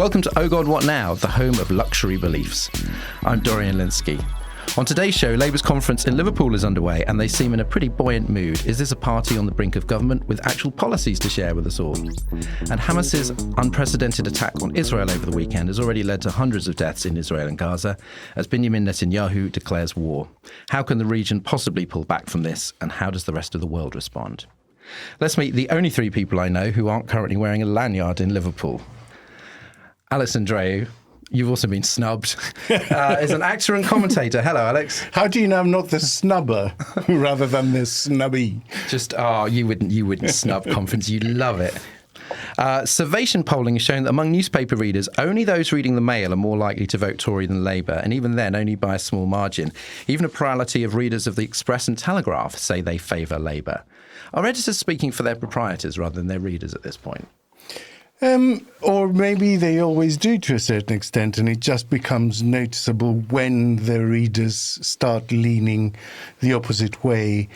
Welcome to Oh God, What Now, the home of luxury beliefs. I'm Dorian Lynskey. On today's show, Labour's conference in Liverpool is underway and they seem in a pretty buoyant mood. Is this a party on the brink of government with actual policies to share with us all? And Hamas's unprecedented attack on Israel over the weekend has already led to hundreds of deaths in Israel and Gaza as Benjamin Netanyahu declares war. How can the region possibly pull back from this, and how does the rest of the world respond? Let's meet the only three people I know who aren't currently wearing a lanyard in Liverpool. Alex Andreou, you've also been snubbed, is an actor and commentator. Hello, Alex. How do you know I'm not the snubber rather than the snubby? You wouldn't snub conference. You love it. Survation polling has shown that among newspaper readers, only those reading the Mail are more likely to vote Tory than Labour, and even then, only by a small margin. Even a plurality of readers of the Express and Telegraph say they favour Labour. Are editors speaking for their proprietors rather than their readers at this point? Or maybe they always do to a certain extent, and it just becomes noticeable when the readers start leaning the opposite way.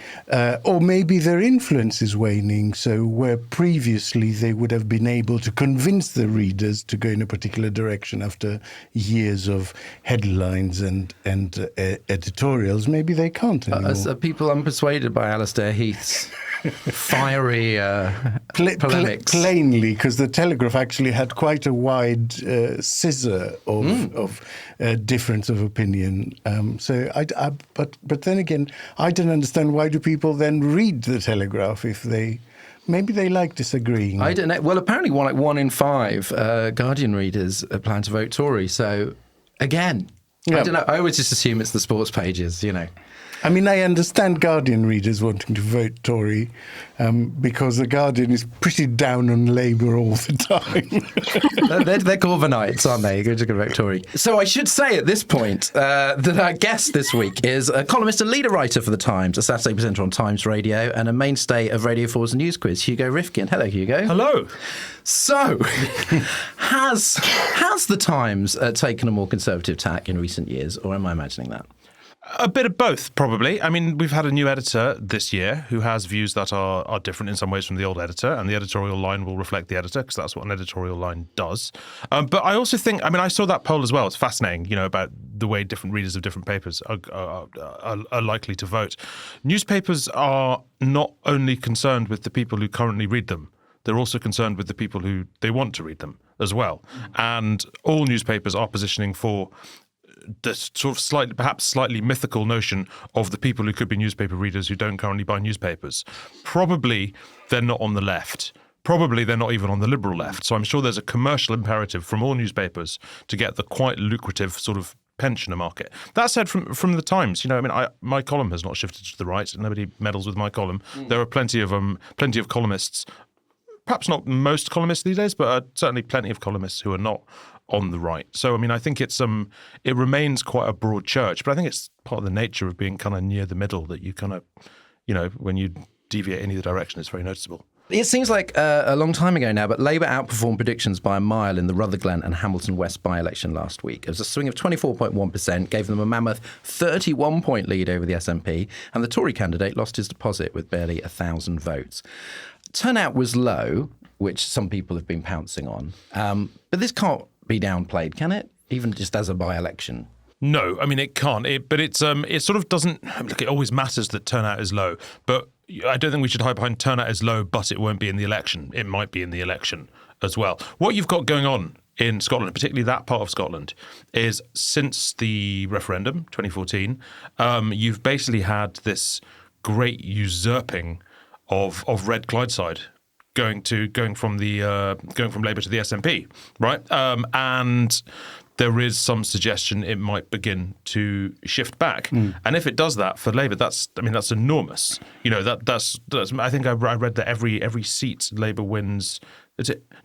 Or maybe their influence is waning, so where previously they would have been able to convince the readers to go in a particular direction after years of headlines and editorials, maybe they can't anymore. Are people unpersuaded by Alistair Heath's fiery polemics? Plainly, because the Telegraph actually had quite a wide scissor of difference of opinion. But then again, I don't understand, why do people then read the Telegraph if maybe they like disagreeing? I don't know. Well, apparently one in five Guardian readers plan to vote Tory. So again, yeah. I don't know. I always just assume it's the sports pages, you know. I mean, I understand Guardian readers wanting to vote Tory because the Guardian is pretty down on Labour all the time. they're Corbynites, aren't they? You're going to vote Tory. So I should say at this point that our guest this week is a columnist and leader writer for The Times, a Saturday presenter on Times Radio, and a mainstay of Radio 4's News Quiz, Hugo Rifkind. Hello, Hugo. Hello. So, has The Times taken a more conservative tack in recent years, or am I imagining that? A bit of both, probably. I mean, we've had a new editor this year who has views that are different in some ways from the old editor, and the editorial line will reflect the editor because that's what an editorial line does. But I also think, I mean, I saw that poll as well. It's fascinating, you know, about the way different readers of different papers are likely to vote. Newspapers are not only concerned with the people who currently read them, they're also concerned with the people who they want to read them as well. And all newspapers are positioning for the sort of perhaps slightly mythical notion of the people who could be newspaper readers who don't currently buy newspapers. Probably they're not on the left. Probably they're not even on the liberal left. So I'm sure there's a commercial imperative from all newspapers to get the quite lucrative sort of pensioner market. That said, from the Times, you know, I mean, my column has not shifted to the right. Nobody meddles with my column. There are plenty of columnists. Perhaps not most columnists these days, but certainly plenty of columnists who are not on the right. So, I mean, I think it remains quite a broad church, but I think it's part of the nature of being kind of near the middle that you kind of, you know, when you deviate in either direction, it's very noticeable. It seems like a long time ago now, but Labour outperformed predictions by a mile in the Rutherglen and Hamilton West by-election last week. It was a swing of 24.1%, gave them a mammoth 31-point lead over the SNP, and the Tory candidate lost his deposit with barely 1,000 votes. Turnout was low, which some people have been pouncing on, but this can't be downplayed, can it? Even just as a by-election. No, I mean, it can't. But it sort of doesn't. Look, it always matters that turnout is low, but I don't think we should hide behind turnout is low, but it won't be in the election. It might be in the election as well. What you've got going on in Scotland, particularly that part of Scotland, is since the referendum, 2014, you've basically had this great usurping of Red Clydeside. Going from Labour to the SNP, right? And there is some suggestion it might begin to shift back. And if it does that for Labour, that's enormous. You know, that's I think I read that every seat Labour wins.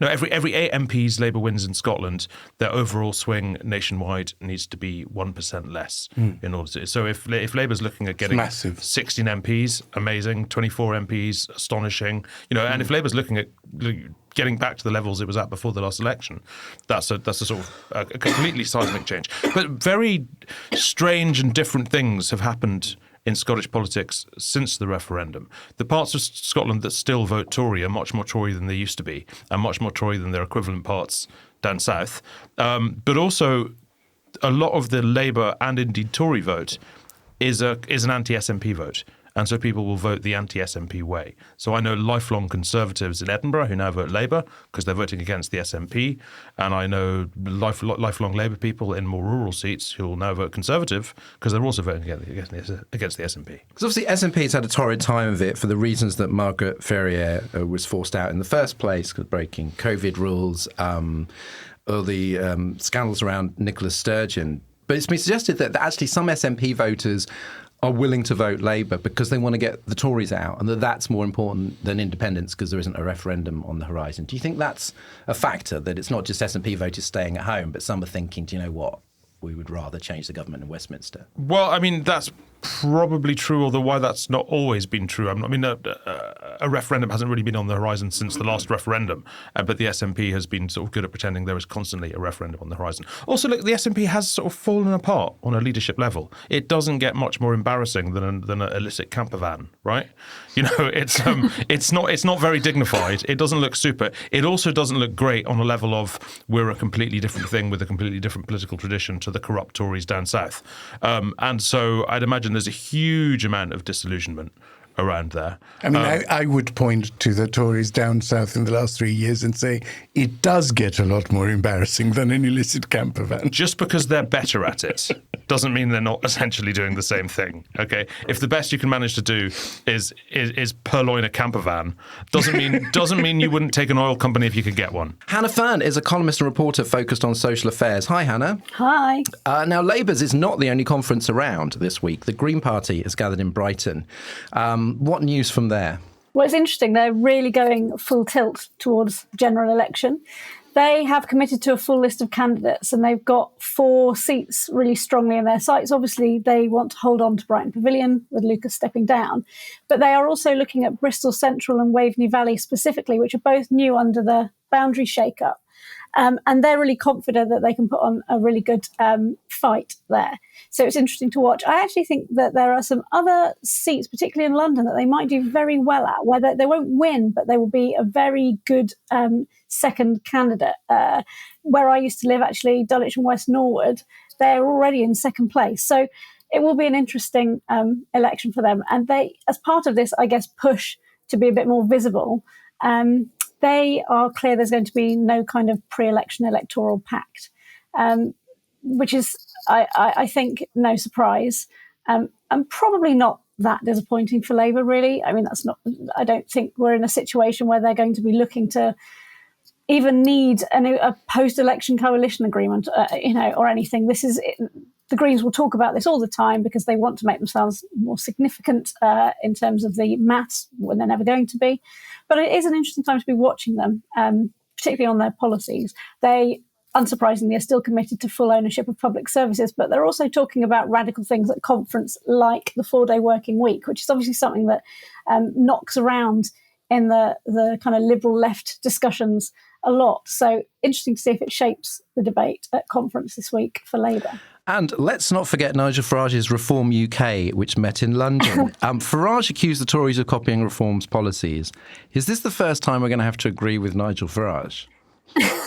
Every 8 MPs Labour wins in Scotland, their overall swing nationwide needs to be 1% less in order to. So if Labour's looking at getting 16 MPs, amazing, 24 MPs, astonishing, you know, and if Labour's looking at getting back to the levels it was at before the last election, that's a sort of a completely seismic change. But very strange and different things have happened in Scottish politics since the referendum. The parts of Scotland that still vote Tory are much more Tory than they used to be, and much more Tory than their equivalent parts down south, but also a lot of the Labour and indeed Tory vote is an anti-SNP vote. And so people will vote the anti-SNP way. So I know lifelong Conservatives in Edinburgh who now vote Labour because they're voting against the SNP. And I know lifelong Labour people in more rural seats who will now vote Conservative because they're also voting against the SNP. Because obviously SNP's had a torrid time of it for the reasons that Margaret Ferrier was forced out in the first place, breaking COVID rules, or the scandals around Nicola Sturgeon. But it's been suggested that actually some SNP voters are willing to vote Labour because they want to get the Tories out, and that's more important than independence because there isn't a referendum on the horizon. Do you think that's a factor, that it's not just SNP voters staying at home, but some are thinking, do you know what, we would rather change the government in Westminster? Well, I mean, that's probably true, although why that's not always been true. A referendum hasn't really been on the horizon since the last referendum, but the SNP has been sort of good at pretending there is constantly a referendum on the horizon. Also, look, the SNP has sort of fallen apart on a leadership level. It doesn't get much more embarrassing than an illicit camper van, right? You know, it's not very dignified. It doesn't look super. It also doesn't look great on a level of we're a completely different thing with a completely different political tradition to the corrupt Tories down south. And so I'd imagine there's a huge amount of disillusionment around there. I mean, I would point to the Tories down south in the last 3 years and say it does get a lot more embarrassing than an illicit camper van. Just because they're better at it doesn't mean they're not essentially doing the same thing. Okay, if the best you can manage to do is purloin a camper van, doesn't mean you wouldn't take an oil company if you could get one. Hannah Fern is a columnist and reporter focused on social affairs. Hi, Hannah. Hi. Now, Labour's is not the only conference around this week. The Green Party is gathered in Brighton. What news from there? Well, it's interesting. They're really going full tilt towards the general election. They have committed to a full list of candidates and they've got 4 seats really strongly in their sights. Obviously, they want to hold on to Brighton Pavilion with Lucas stepping down. But they are also looking at Bristol Central and Waveney Valley specifically, which are both new under the boundary shake-up. And they're really confident that they can put on a really good fight there. So it's interesting to watch. I actually think that there are some other seats, particularly in London, that they might do very well at, where they won't win, but they will be a very good second candidate. Where I used to live, actually, Dulwich and West Norwood, they're already in second place. So it will be an interesting election for them. And they, as part of this, I guess, push to be a bit more visible, they are clear there's going to be no kind of pre-election electoral pact, which is, I think, no surprise, and probably not that disappointing for Labour, really. I mean, I don't think we're in a situation where they're going to be looking to even need a post-election coalition agreement, or anything. The Greens will talk about this all the time because they want to make themselves more significant in terms of the maths when they're never going to be. But it is an interesting time to be watching them, particularly on their policies. They, unsurprisingly, are still committed to full ownership of public services, but they're also talking about radical things at conference like the 4-day working week, which is obviously something that knocks around in the kind of liberal left discussions a lot. So interesting to see if it shapes the debate at conference this week for Labour. And let's not forget Nigel Farage's Reform UK, which met in London. Farage accused the Tories of copying Reform's policies. Is this the first time we're going to have to agree with Nigel Farage?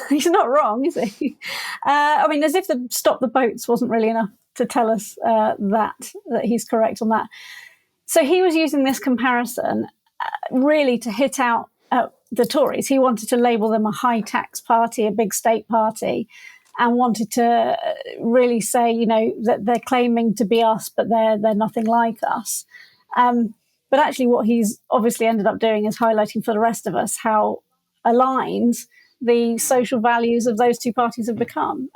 He's not wrong, is he? As if the stop the boats wasn't really enough to tell us that he's correct on that. So he was using this comparison really to hit out the Tories. He wanted to label them a high tax party, a big state party, and wanted to really say, that they're claiming to be us, but they're nothing like us. But actually what he's obviously ended up doing is highlighting for the rest of us how aligned the social values of those two parties have become.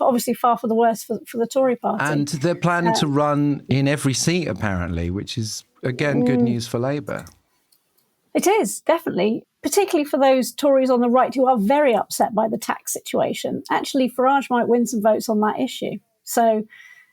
Obviously far for the worse for the Tory party. And they're planning to run in every seat, apparently, which is, again, good news for Labour. It is, definitely, particularly for those Tories on the right who are very upset by the tax situation. Actually, Farage might win some votes on that issue. So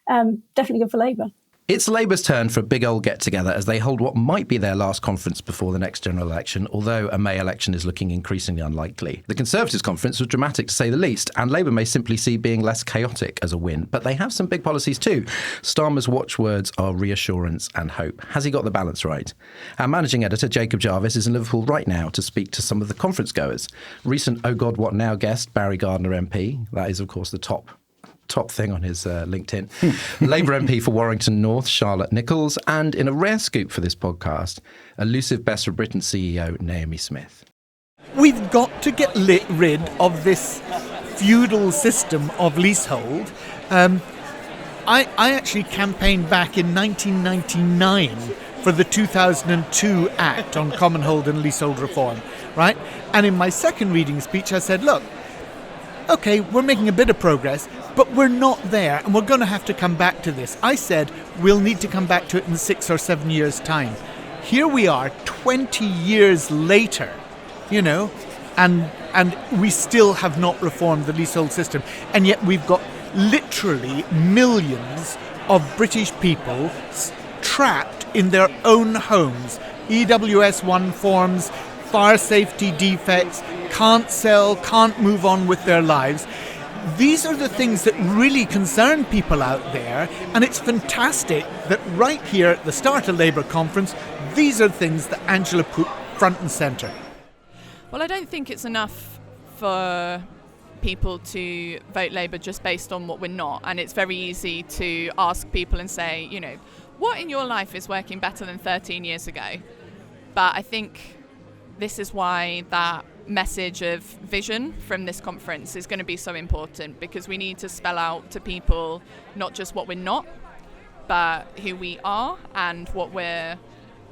definitely good for Labour. It's Labour's turn for a big old get-together as they hold what might be their last conference before the next general election, although a May election is looking increasingly unlikely. The Conservatives' conference was dramatic to say the least, and Labour may simply see being less chaotic as a win. But they have some big policies too. Starmer's watchwords are reassurance and hope. Has he got the balance right? Our managing editor, Jacob Jarvis, is in Liverpool right now to speak to some of the conference goers. Recent Oh God What Now guest, Barry Gardiner MP, that is of course the top thing on his LinkedIn. Labour MP for Warrington North, Charlotte Nichols, and in a rare scoop for this podcast, elusive Best for Britain CEO, Naomi Smith. We've got to get rid of this feudal system of leasehold. I actually campaigned back in 1999 for the 2002 Act on Common Hold and Leasehold Reform, right? And in my second reading speech, I said, look, OK, we're making a bit of progress, but we're not there, and we're going to have to come back to this. I said we'll need to come back to it in 6 or 7 years' time. Here we are, 20 years later, and we still have not reformed the leasehold system. And yet we've got literally millions of British people trapped in their own homes. EWS1 forms, fire safety defects, can't sell, can't move on with their lives. These are the things that really concern people out there, and it's fantastic that right here at the start of Labour conference, these are things that Angela put front and centre. Well, I don't think it's enough for people to vote Labour just based on what we're not, and it's very easy to ask people and say, what in your life is working better than 13 years ago? But I think this is why that message of vision from this conference is going to be so important, because we need to spell out to people not just what we're not, but who we are and what we're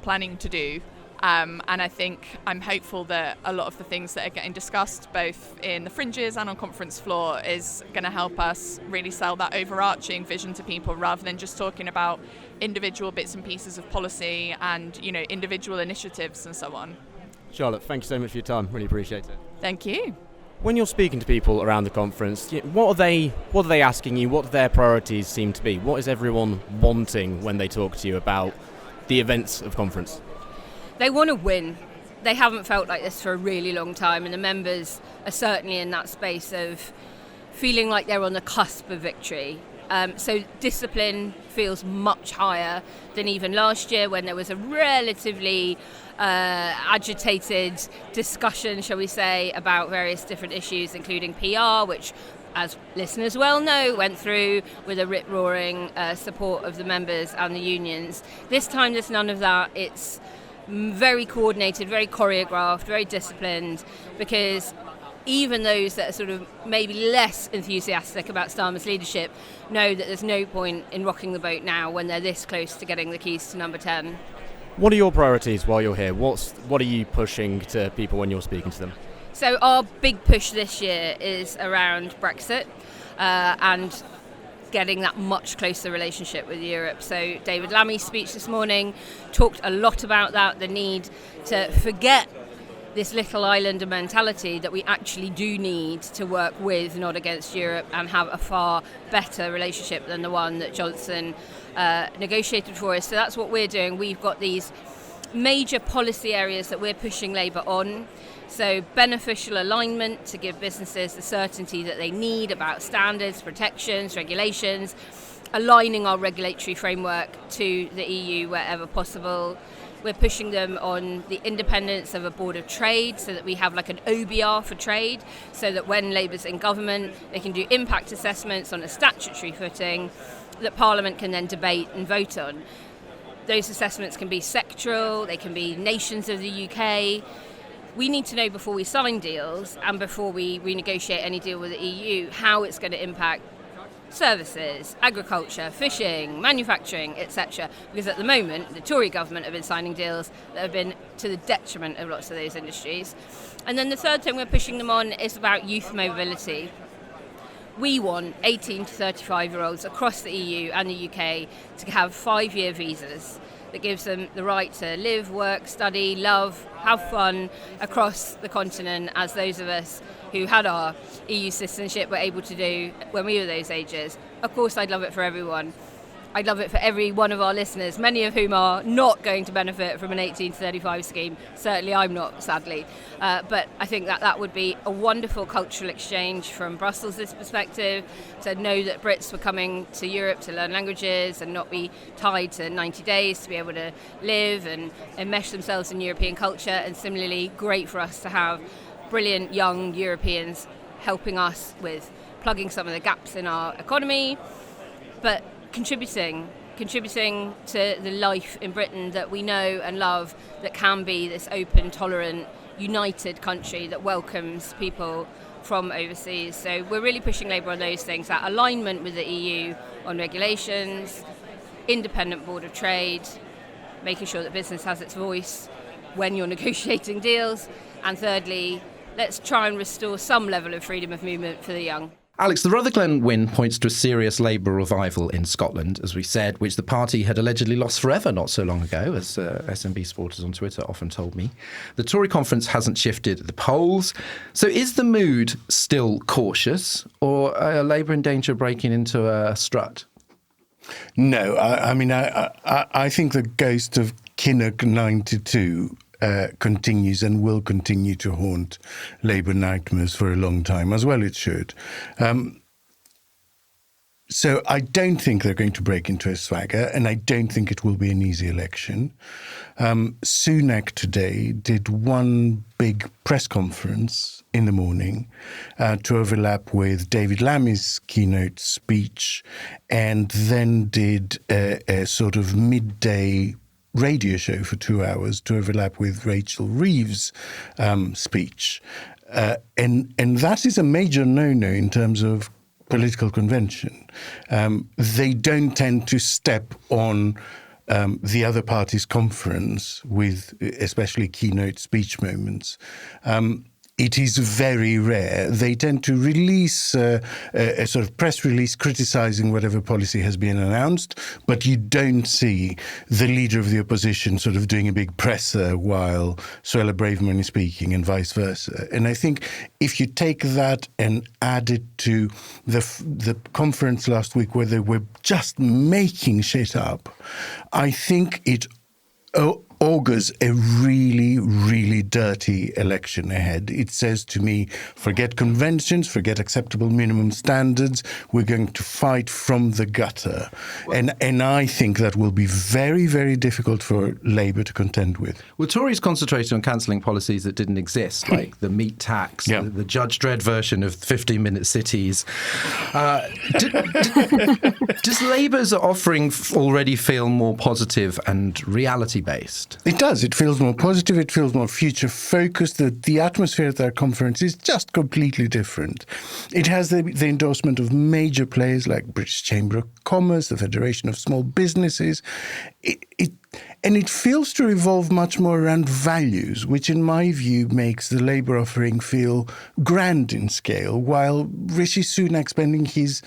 planning to do. And I think I'm hopeful that a lot of the things that are getting discussed both in the fringes and on conference floor is going to help us really sell that overarching vision to people, rather than just talking about individual bits and pieces of policy and individual initiatives and so on. Charlotte, thank you so much for your time. Really appreciate it. Thank you. When you're speaking to people around the conference, what are they asking you? What do their priorities seem to be? What is everyone wanting when they talk to you about the events of conference? They want to win. They haven't felt like this for a really long time, and the members are certainly in that space of feeling like they're on the cusp of victory. So discipline feels much higher than even last year, when there was a relatively agitated discussion, shall we say, about various different issues, including PR, which, as listeners well know, went through with a rip-roaring support of the members and the unions. This time there's none of that. It's very coordinated, very choreographed, very disciplined, because even those that are sort of maybe less enthusiastic about Starmer's leadership know that there's no point in rocking the boat now when they're this close to getting the keys to number 10. What are your priorities while you're here? What are you pushing to people when you're speaking to them? So our big push this year is around Brexit and getting that much closer relationship with Europe. So David Lammy's speech this morning talked a lot about that, the need to forget this little islander mentality, that we actually do need to work with, not against Europe, and have a far better relationship than the one that Johnson negotiated for us. So that's what we're doing. We've got these major policy areas that we're pushing Labour on. So beneficial alignment to give businesses the certainty that they need about standards, protections, regulations, aligning our regulatory framework to the EU wherever possible. We're pushing them on the independence of a board of trade, so that we have like an OBR for trade, so that when Labour's in government, they can do impact assessments on a statutory footing that Parliament can then debate and vote on. Those assessments can be sectoral, they can be nations of the UK. We need to know before we sign deals and before we renegotiate any deal with the EU how it's going to impact services, agriculture, fishing, manufacturing, etc. Because at the moment, the Tory government have been signing deals that have been to the detriment of lots of those industries. And then the third thing we're pushing them on is about youth mobility. We want 18 to 35-year-olds across the EU and the UK to have 5-year visas that gives them the right to live, work, study, love, have fun across the continent, as those of us who had our EU citizenship were able to do when we were those ages. Of course, I'd love it for everyone. I'd love it for every one of our listeners, many of whom are not going to benefit from an 18 to 35 scheme. Certainly I'm not, sadly. But I think that would be a wonderful cultural exchange from Brussels' perspective, to know that Brits were coming to Europe to learn languages and not be tied to 90 days, to be able to live and enmesh themselves in European culture. And similarly, great for us to have brilliant young Europeans helping us with plugging some of the gaps in our economy, but contributing to the life in Britain that we know and love, that can be this open, tolerant, united country that welcomes people from overseas. So we're really pushing Labour on those things, that alignment with the EU on regulations, independent board of trade, making sure that business has its voice when you're negotiating deals, and thirdly, let's try and restore some level of freedom of movement for the young. Alex, the Rutherglen win points to a serious Labour revival in Scotland, as we said, which the party had allegedly lost forever not so long ago, as SNB supporters on Twitter often told me. The Tory conference hasn't shifted the polls. So is the mood still cautious, or are Labour in danger of breaking into a strut? No, I think the ghost of Kinnock 92 continues and will continue to haunt Labour nightmares for a long time, as well it should. So I don't think they're going to break into a swagger, and I don't think it will be an easy election. Sunak today did one big press conference in the morning to overlap with David Lammy's keynote speech, and then did a sort of midday radio show for 2 hours to overlap with Rachel Reeves' speech. And that is a major no-no in terms of political convention. They don't tend to step on the other party's conference with especially keynote speech moments. It is very rare. They tend to release a sort of press release criticising whatever policy has been announced, but you don't see the leader of the opposition sort of doing a big presser while Suella Braverman is speaking, and vice versa. And I think if you take that and add it to the conference last week where they were just making shit up, I think it augurs a really, really dirty election ahead. It says to me, forget conventions, forget acceptable minimum standards. We're going to fight from the gutter. And I think that will be very, very difficult for Labour to contend with. Well, Tories concentrated on cancelling policies that didn't exist, like the meat tax, the Judge Dredd version of 15-minute cities. Does Labour's offering already feel more positive and reality-based? It does. It feels more positive. It feels more future-focused. The atmosphere at that conference is just completely different. It has the endorsement of major players like British Chamber of Commerce, the Federation of Small Businesses. And it feels to revolve much more around values, which in my view makes the Labour offering feel grand in scale, while Rishi Sunak spending his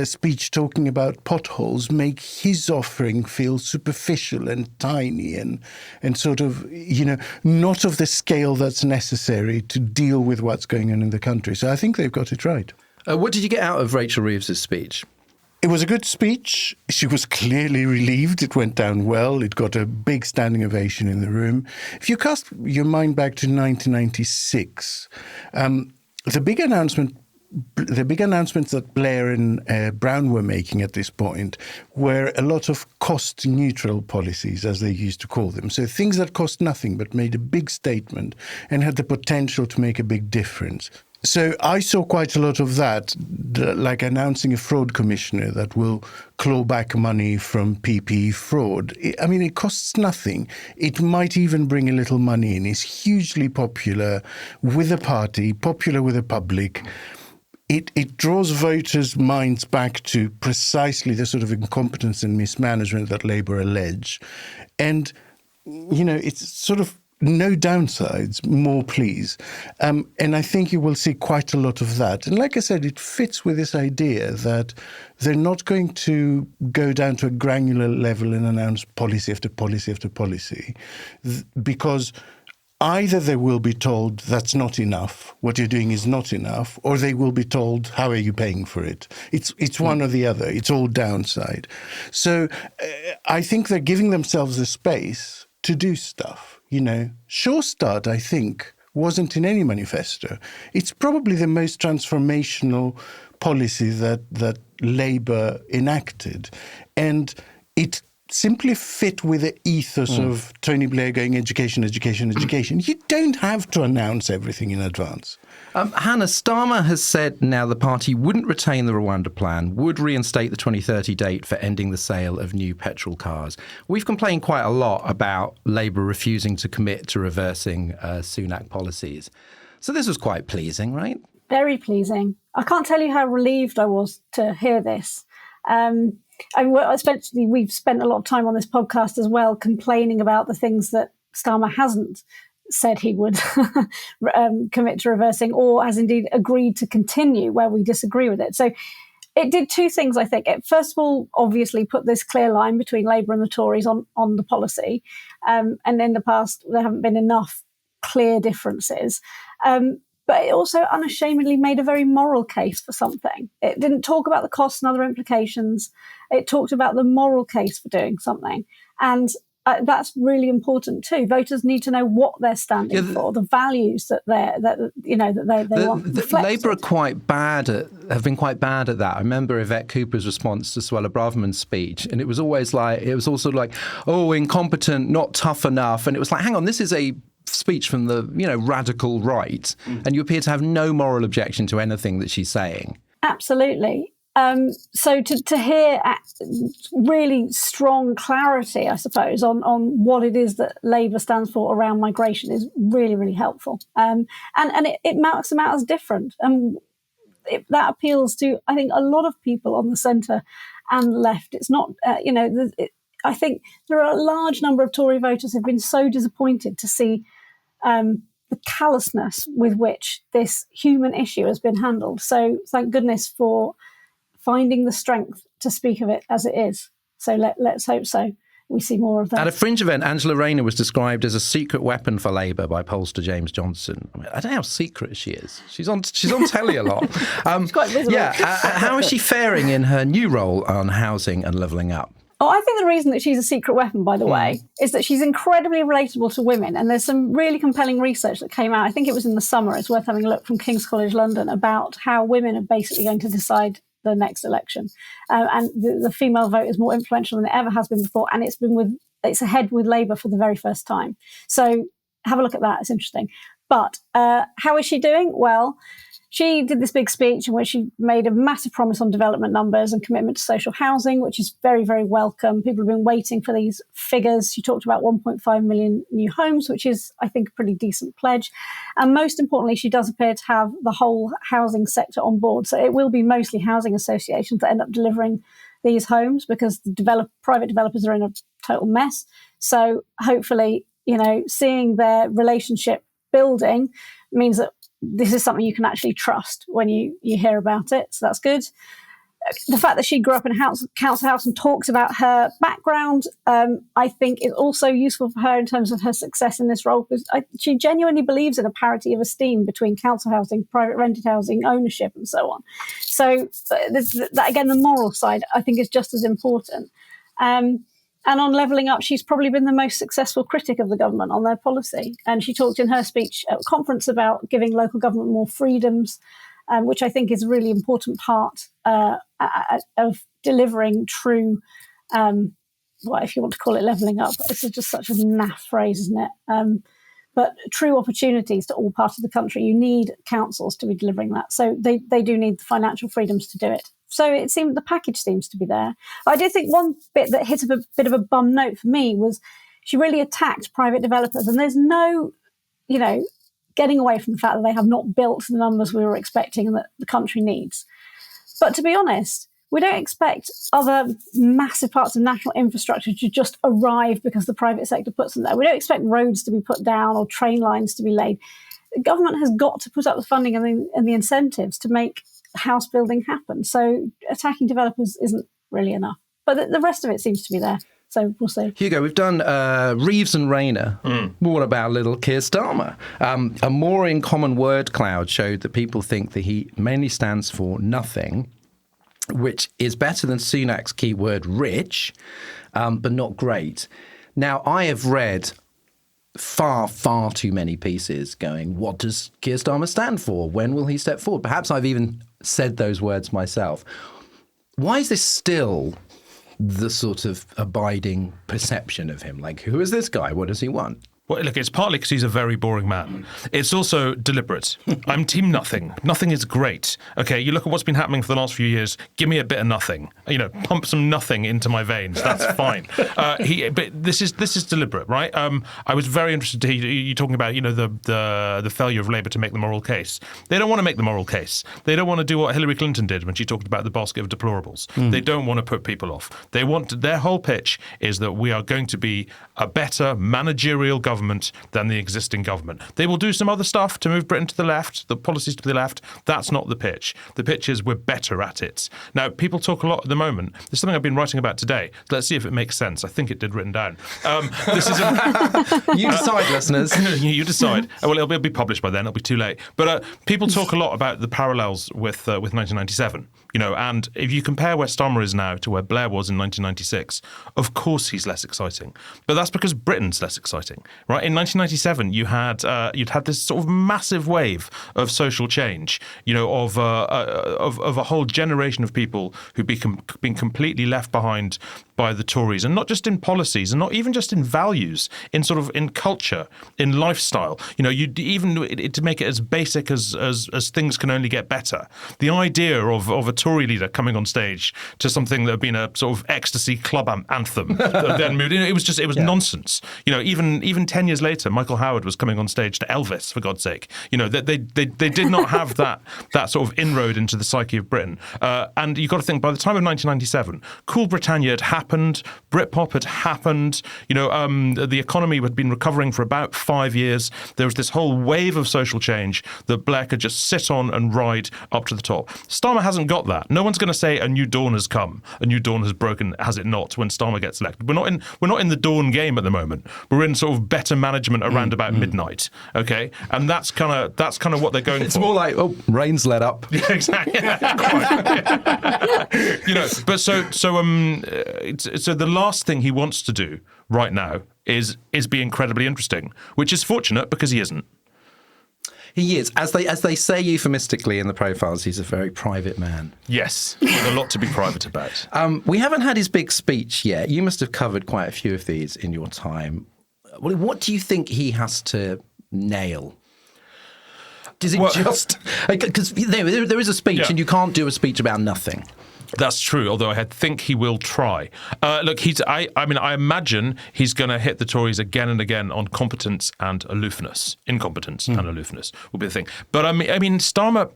speech talking about potholes make his offering feel superficial and tiny and sort of, not of the scale that's necessary to deal with what's going on in the country. So I think they've got it right. What did you get out of Rachel Reeves' speech? It was a good speech. She was clearly relieved. It went down well. It got a big standing ovation in the room. If you cast your mind back to 1996, the big announcements that Blair and Brown were making at this point were a lot of cost-neutral policies, as they used to call them. So things that cost nothing but made a big statement and had the potential to make a big difference. So I saw quite a lot of that, like announcing a fraud commissioner that will claw back money from PPE fraud. It costs nothing. It might even bring a little money in. It's hugely popular with the party, popular with the public. It draws voters' minds back to precisely the sort of incompetence and mismanagement that Labour allege. And, it's sort of no downsides, more please. And I think you will see quite a lot of that. And like I said, it fits with this idea that they're not going to go down to a granular level and announce policy after policy after policy, because either they will be told that's not enough, what you're doing is not enough, or they will be told, how are you paying for it? It's one or the other. It's all downside. So I think they're giving themselves a space to do stuff. Sure Start, I think, wasn't in any manifesto. It's probably the most transformational policy that Labour enacted. And it simply fit with the ethos of Tony Blair going education, education, education. You don't have to announce everything in advance. Hannah, Starmer has said now the party wouldn't retain the Rwanda plan, would reinstate the 2030 date for ending the sale of new petrol cars. We've complained quite a lot about Labour refusing to commit to reversing Sunak policies. So this was quite pleasing, right? Very pleasing. I can't tell you how relieved I was to hear this. We've spent a lot of time on this podcast as well complaining about the things that Starmer hasn't said he would commit to reversing, or has indeed agreed to continue where we disagree with it. So it did two things, I think. It, first of all, obviously put this clear line between Labour and the Tories on the policy. And in the past, there haven't been enough clear differences. But it also unashamedly made a very moral case for something. It didn't talk about the costs and other implications. It talked about the moral case for doing something. And that's really important too. Voters need to know what they're standing for, the values that they want. Labour are have been quite bad at that. I remember Yvette Cooper's response to Suella Braverman's speech, and it was also like, oh, incompetent, not tough enough, and it was like, hang on, this is a speech from the radical right, and you appear to have no moral objection to anything that she's saying. Absolutely. So to hear really strong clarity, I suppose, on what it is that Labour stands for around migration is really, really helpful. And it marks them out as different. And that appeals to, I think, a lot of people on the centre and left. It's not, I think there are a large number of Tory voters who have been so disappointed to see the callousness with which this human issue has been handled. So thank goodness for finding the strength to speak of it as it is. So let's hope so. We see more of that. At a Fringe event, Angela Rayner was described as a secret weapon for Labour by pollster James Johnson. I don't know how secret she is. She's on telly a lot. She's quite visible. Yeah. How is she faring in her new role on housing and levelling up? Oh, I think the reason that she's a secret weapon, by the way, is that she's incredibly relatable to women. And there's some really compelling research that came out, I think it was in the summer, it's worth having a look, from King's College London, about how women are basically going to decide the next election. And the female vote is more influential than it ever has been before. And it's ahead with Labour for the very first time. So have a look at that. It's interesting. But how is she doing? Well, she did this big speech in which she made a massive promise on development numbers and commitment to social housing, which is very, very welcome. People have been waiting for these figures. She talked about 1.5 million new homes, which is, I think, a pretty decent pledge. And most importantly, she does appear to have the whole housing sector on board. So it will be mostly housing associations that end up delivering these homes, because the private developers are in a total mess. So hopefully, seeing their relationship building means that this is something you can actually trust when you hear about it. So that's good. The fact that she grew up in a council house and talks about her background, I think is also useful for her in terms of her success in this role, because she genuinely believes in a parity of esteem between council housing, private rented housing, ownership, and so on. So that, again, the moral side, I think, is just as important. And on levelling up, she's probably been the most successful critic of the government on their policy. And she talked in her speech at a conference about giving local government more freedoms, which I think is a really important part of delivering true, if you want to call it levelling up. This is just such a naff phrase, isn't it? But true opportunities to all parts of the country. You need councils to be delivering that. So they do need the financial freedoms to do it. So it seemed the package seems to be there. I did think one bit that hit a bit of a bum note for me was she really attacked private developers. And there's no, getting away from the fact that they have not built the numbers we were expecting and that the country needs. But to be honest, we don't expect other massive parts of national infrastructure to just arrive because the private sector puts them there. We don't expect roads to be put down or train lines to be laid. The government has got to put up the funding and the incentives to make house building happen. So attacking developers isn't really enough. But the rest of it seems to be there. So we'll see. Hugo, we've done Reeves and Rayner. What about little Keir Starmer? A more in common word cloud showed that people think that he mainly stands for nothing, which is better than Sunak's keyword rich, but not great. Now, I have read far too many pieces going, what does Keir Starmer stand for? When will he step forward? Perhaps I've even said those words myself. Why is this still the sort of abiding perception of him? Like, who is this guy? What does he want? Well, look, it's partly because he's a very boring man. It's also deliberate. I'm team nothing. Nothing is great. Okay, you look at what's been happening for the last few years. Give me a bit of nothing. Pump some nothing into my veins. That's fine. But this is deliberate, right? I was very interested to hear you talking about, the failure of Labour to make the moral case. They don't want to make the moral case. They don't want to do what Hillary Clinton did when she talked about the basket of deplorables. They don't want to put people off. Their whole pitch is that we are going to be a better managerial government than the existing government. They will do some other stuff to move Britain to the left, the policies to the left. That's not the pitch. The pitch is we're better at it. Now, people talk a lot at the moment. There's something I've been writing about today. Let's see if it makes sense. I think it did written down. This is You decide, listeners. You decide. Well, it'll be published by then. It'll be too late. But people talk a lot about the parallels with 1997. And if you compare where Starmer is now to where Blair was in 1996, of course he's less exciting. But that's because Britain's less exciting. Right, in 1997, you'd had this sort of massive wave of social change, of a whole generation of people who'd been completely left behind by the Tories, and not just in policies, and not even just in values, in culture, in lifestyle. You'd even to make it as basic as things can only get better. The idea of a Tory leader coming on stage to something that had been a sort of ecstasy club anthem that then moved. It was nonsense. Even 10 years later, Michael Howard was coming on stage to Elvis, for God's sake. They did not have that sort of inroad into the psyche of Britain. And you've got to think, by the time of 1997, Cool Britannia had happened, Britpop had happened, the economy had been recovering for about 5 years. There was this whole wave of social change that Blair could just sit on and ride up to the top. Starmer hasn't got that. No one's going to say a new dawn has come, a new dawn has broken, has it not, when Starmer gets elected. We're not in the dawn game at the moment. We're in sort of better management around about midnight. Okay, and that's kind of what they're going for. It's more like, rain's let up. Yeah, exactly. But so the last thing he wants to do right now is be incredibly interesting, which is fortunate because he isn't. He is. As they say euphemistically in the profiles, he's a very private man. Yes, there's a lot to be private about. We haven't had his big speech yet. You must have covered quite a few of these in your time. What do you think he has to nail? Is it just... Because there is a speech, and you can't do a speech about nothing. That's true, although I think he will try. Look, I imagine he's going to hit the Tories again and again on competence and aloofness. Incompetence and aloofness will be the thing. But I mean, Starmer,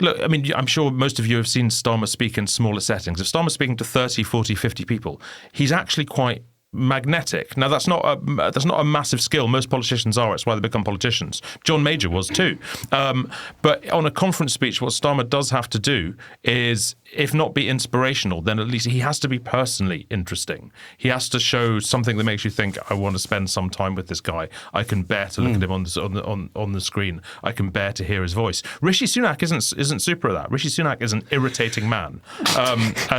look, I'm sure most of you have seen Starmer speak in smaller settings. If Starmer's speaking to 30, 40, 50 people, he's actually quite magnetic. Now, that's not a massive skill. Most politicians are. It's why they become politicians. John Major was too. But on a conference speech, what Starmer does have to do is, if not be inspirational, then at least he has to be personally interesting. He has to show something that makes you think, I want to spend some time with this guy. I can bear to look at him on the screen. I can bear to hear his voice. Rishi Sunak isn't super at that. Rishi Sunak is an irritating man.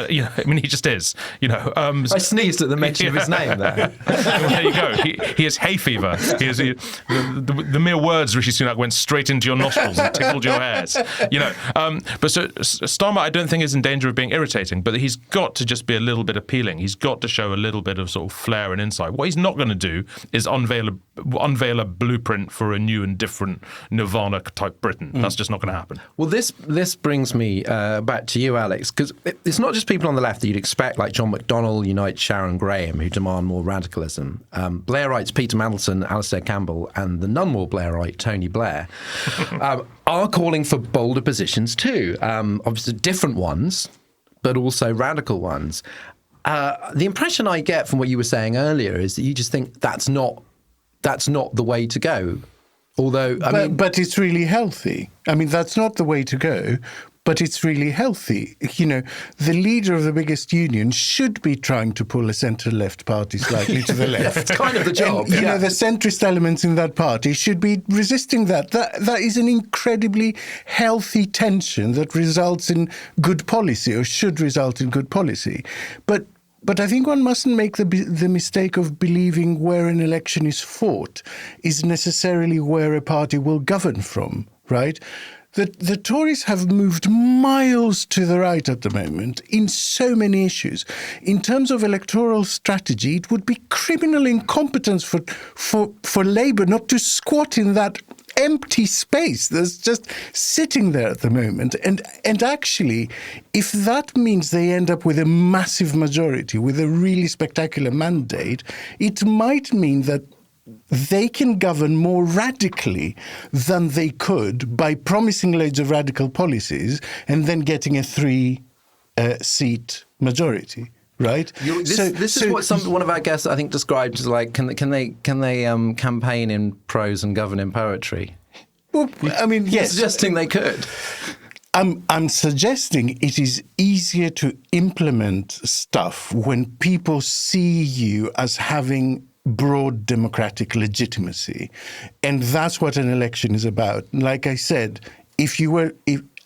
He just is. I sneezed at the mention of his name there. Well, there you go. He has hay fever. The mere words Rishi Sunak went straight into your nostrils and tickled your hairs. But so Starmer, I don't think is in danger of being irritating, but he's got to just be a little bit appealing. He's got to show a little bit of sort of flair and insight. What he's not going to do is unveil a blueprint for a new and different Nirvana type Britain. That's just not going to happen. Well, this brings me back to you, Alex, because it's not just people on the left that you'd expect, like John McDonnell unites Sharon Graham, who demand more radicalism. Blairites Peter Mandelson, Alistair Campbell, and the none more Blairite Tony Blair are calling for bolder positions too. Obviously different ones, but also radical ones. The impression I get from what you were saying earlier is that you just think that's not the way to go. Although, but it's really healthy. That's not the way to go. but it's really healthy. The leader of the biggest union should be trying to pull a centre-left party slightly to the left. It's kind of the job. And, the centrist elements in that party should be resisting that. That is an incredibly healthy tension that results in good policy, or should result in good policy. But I think one mustn't make the mistake of believing where an election is fought is necessarily where a party will govern from, right? The Tories have moved miles to the right at the moment in so many issues. In terms of electoral strategy, it would be criminal incompetence for Labour not to squat in that empty space that's just sitting there at the moment. And actually, if that means they end up with a massive majority, with a really spectacular mandate, it might mean that they can govern more radically than they could by promising loads of radical policies and then getting a 3-seat majority. Right. This is what one of our guests I think described as like, can they campaign in prose and govern in poetry? Well, I mean, yes, suggesting they could. I'm suggesting it is easier to implement stuff when people see you as having broad democratic legitimacy, and that's what an election is about. Like I said, if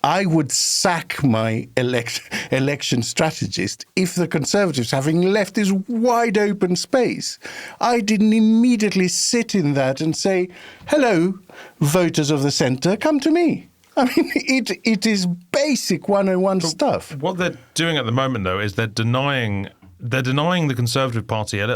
I would sack my election strategist if the Conservatives, having left this wide open space, I didn't immediately sit in that and say, hello, voters of the centre, come to me. I mean, it is basic 101 stuff. What they're doing at the moment, though, is they're denying the Conservative Party a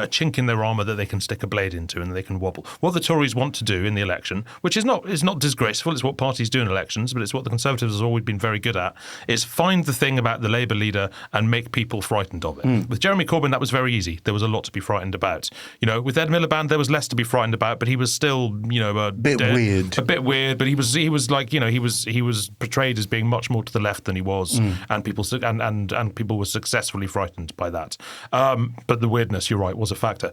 chink in their armour that they can stick a blade into and they can wobble. What the Tories want to do in the election, which is not disgraceful, it's what parties do in elections, but it's what the Conservatives have always been very good at, is find the thing about the Labour leader and make people frightened of it. With Jeremy Corbyn, that was very easy. There was a lot to be frightened about. With Ed Miliband, there was less to be frightened about, but he was still, a bit weird. But he was portrayed as being much more to the left than he was, and people were successfully frightened by that. But the weirdness, you're right, was a factor.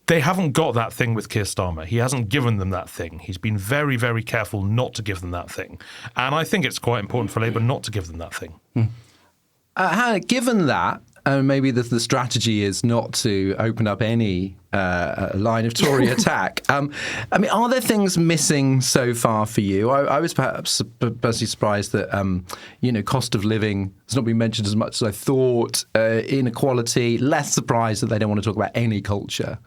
They haven't got that thing with Keir Starmer. He hasn't given them that thing. He's been very, very careful not to give them that thing. And I think it's quite important for Labour not to give them that thing. Given that, maybe the strategy is not to open up any line of Tory attack. Are there things missing so far for you? I was perhaps personally surprised that, cost of living has not been mentioned as much as I thought. Inequality, less surprised that they don't want to talk about any culture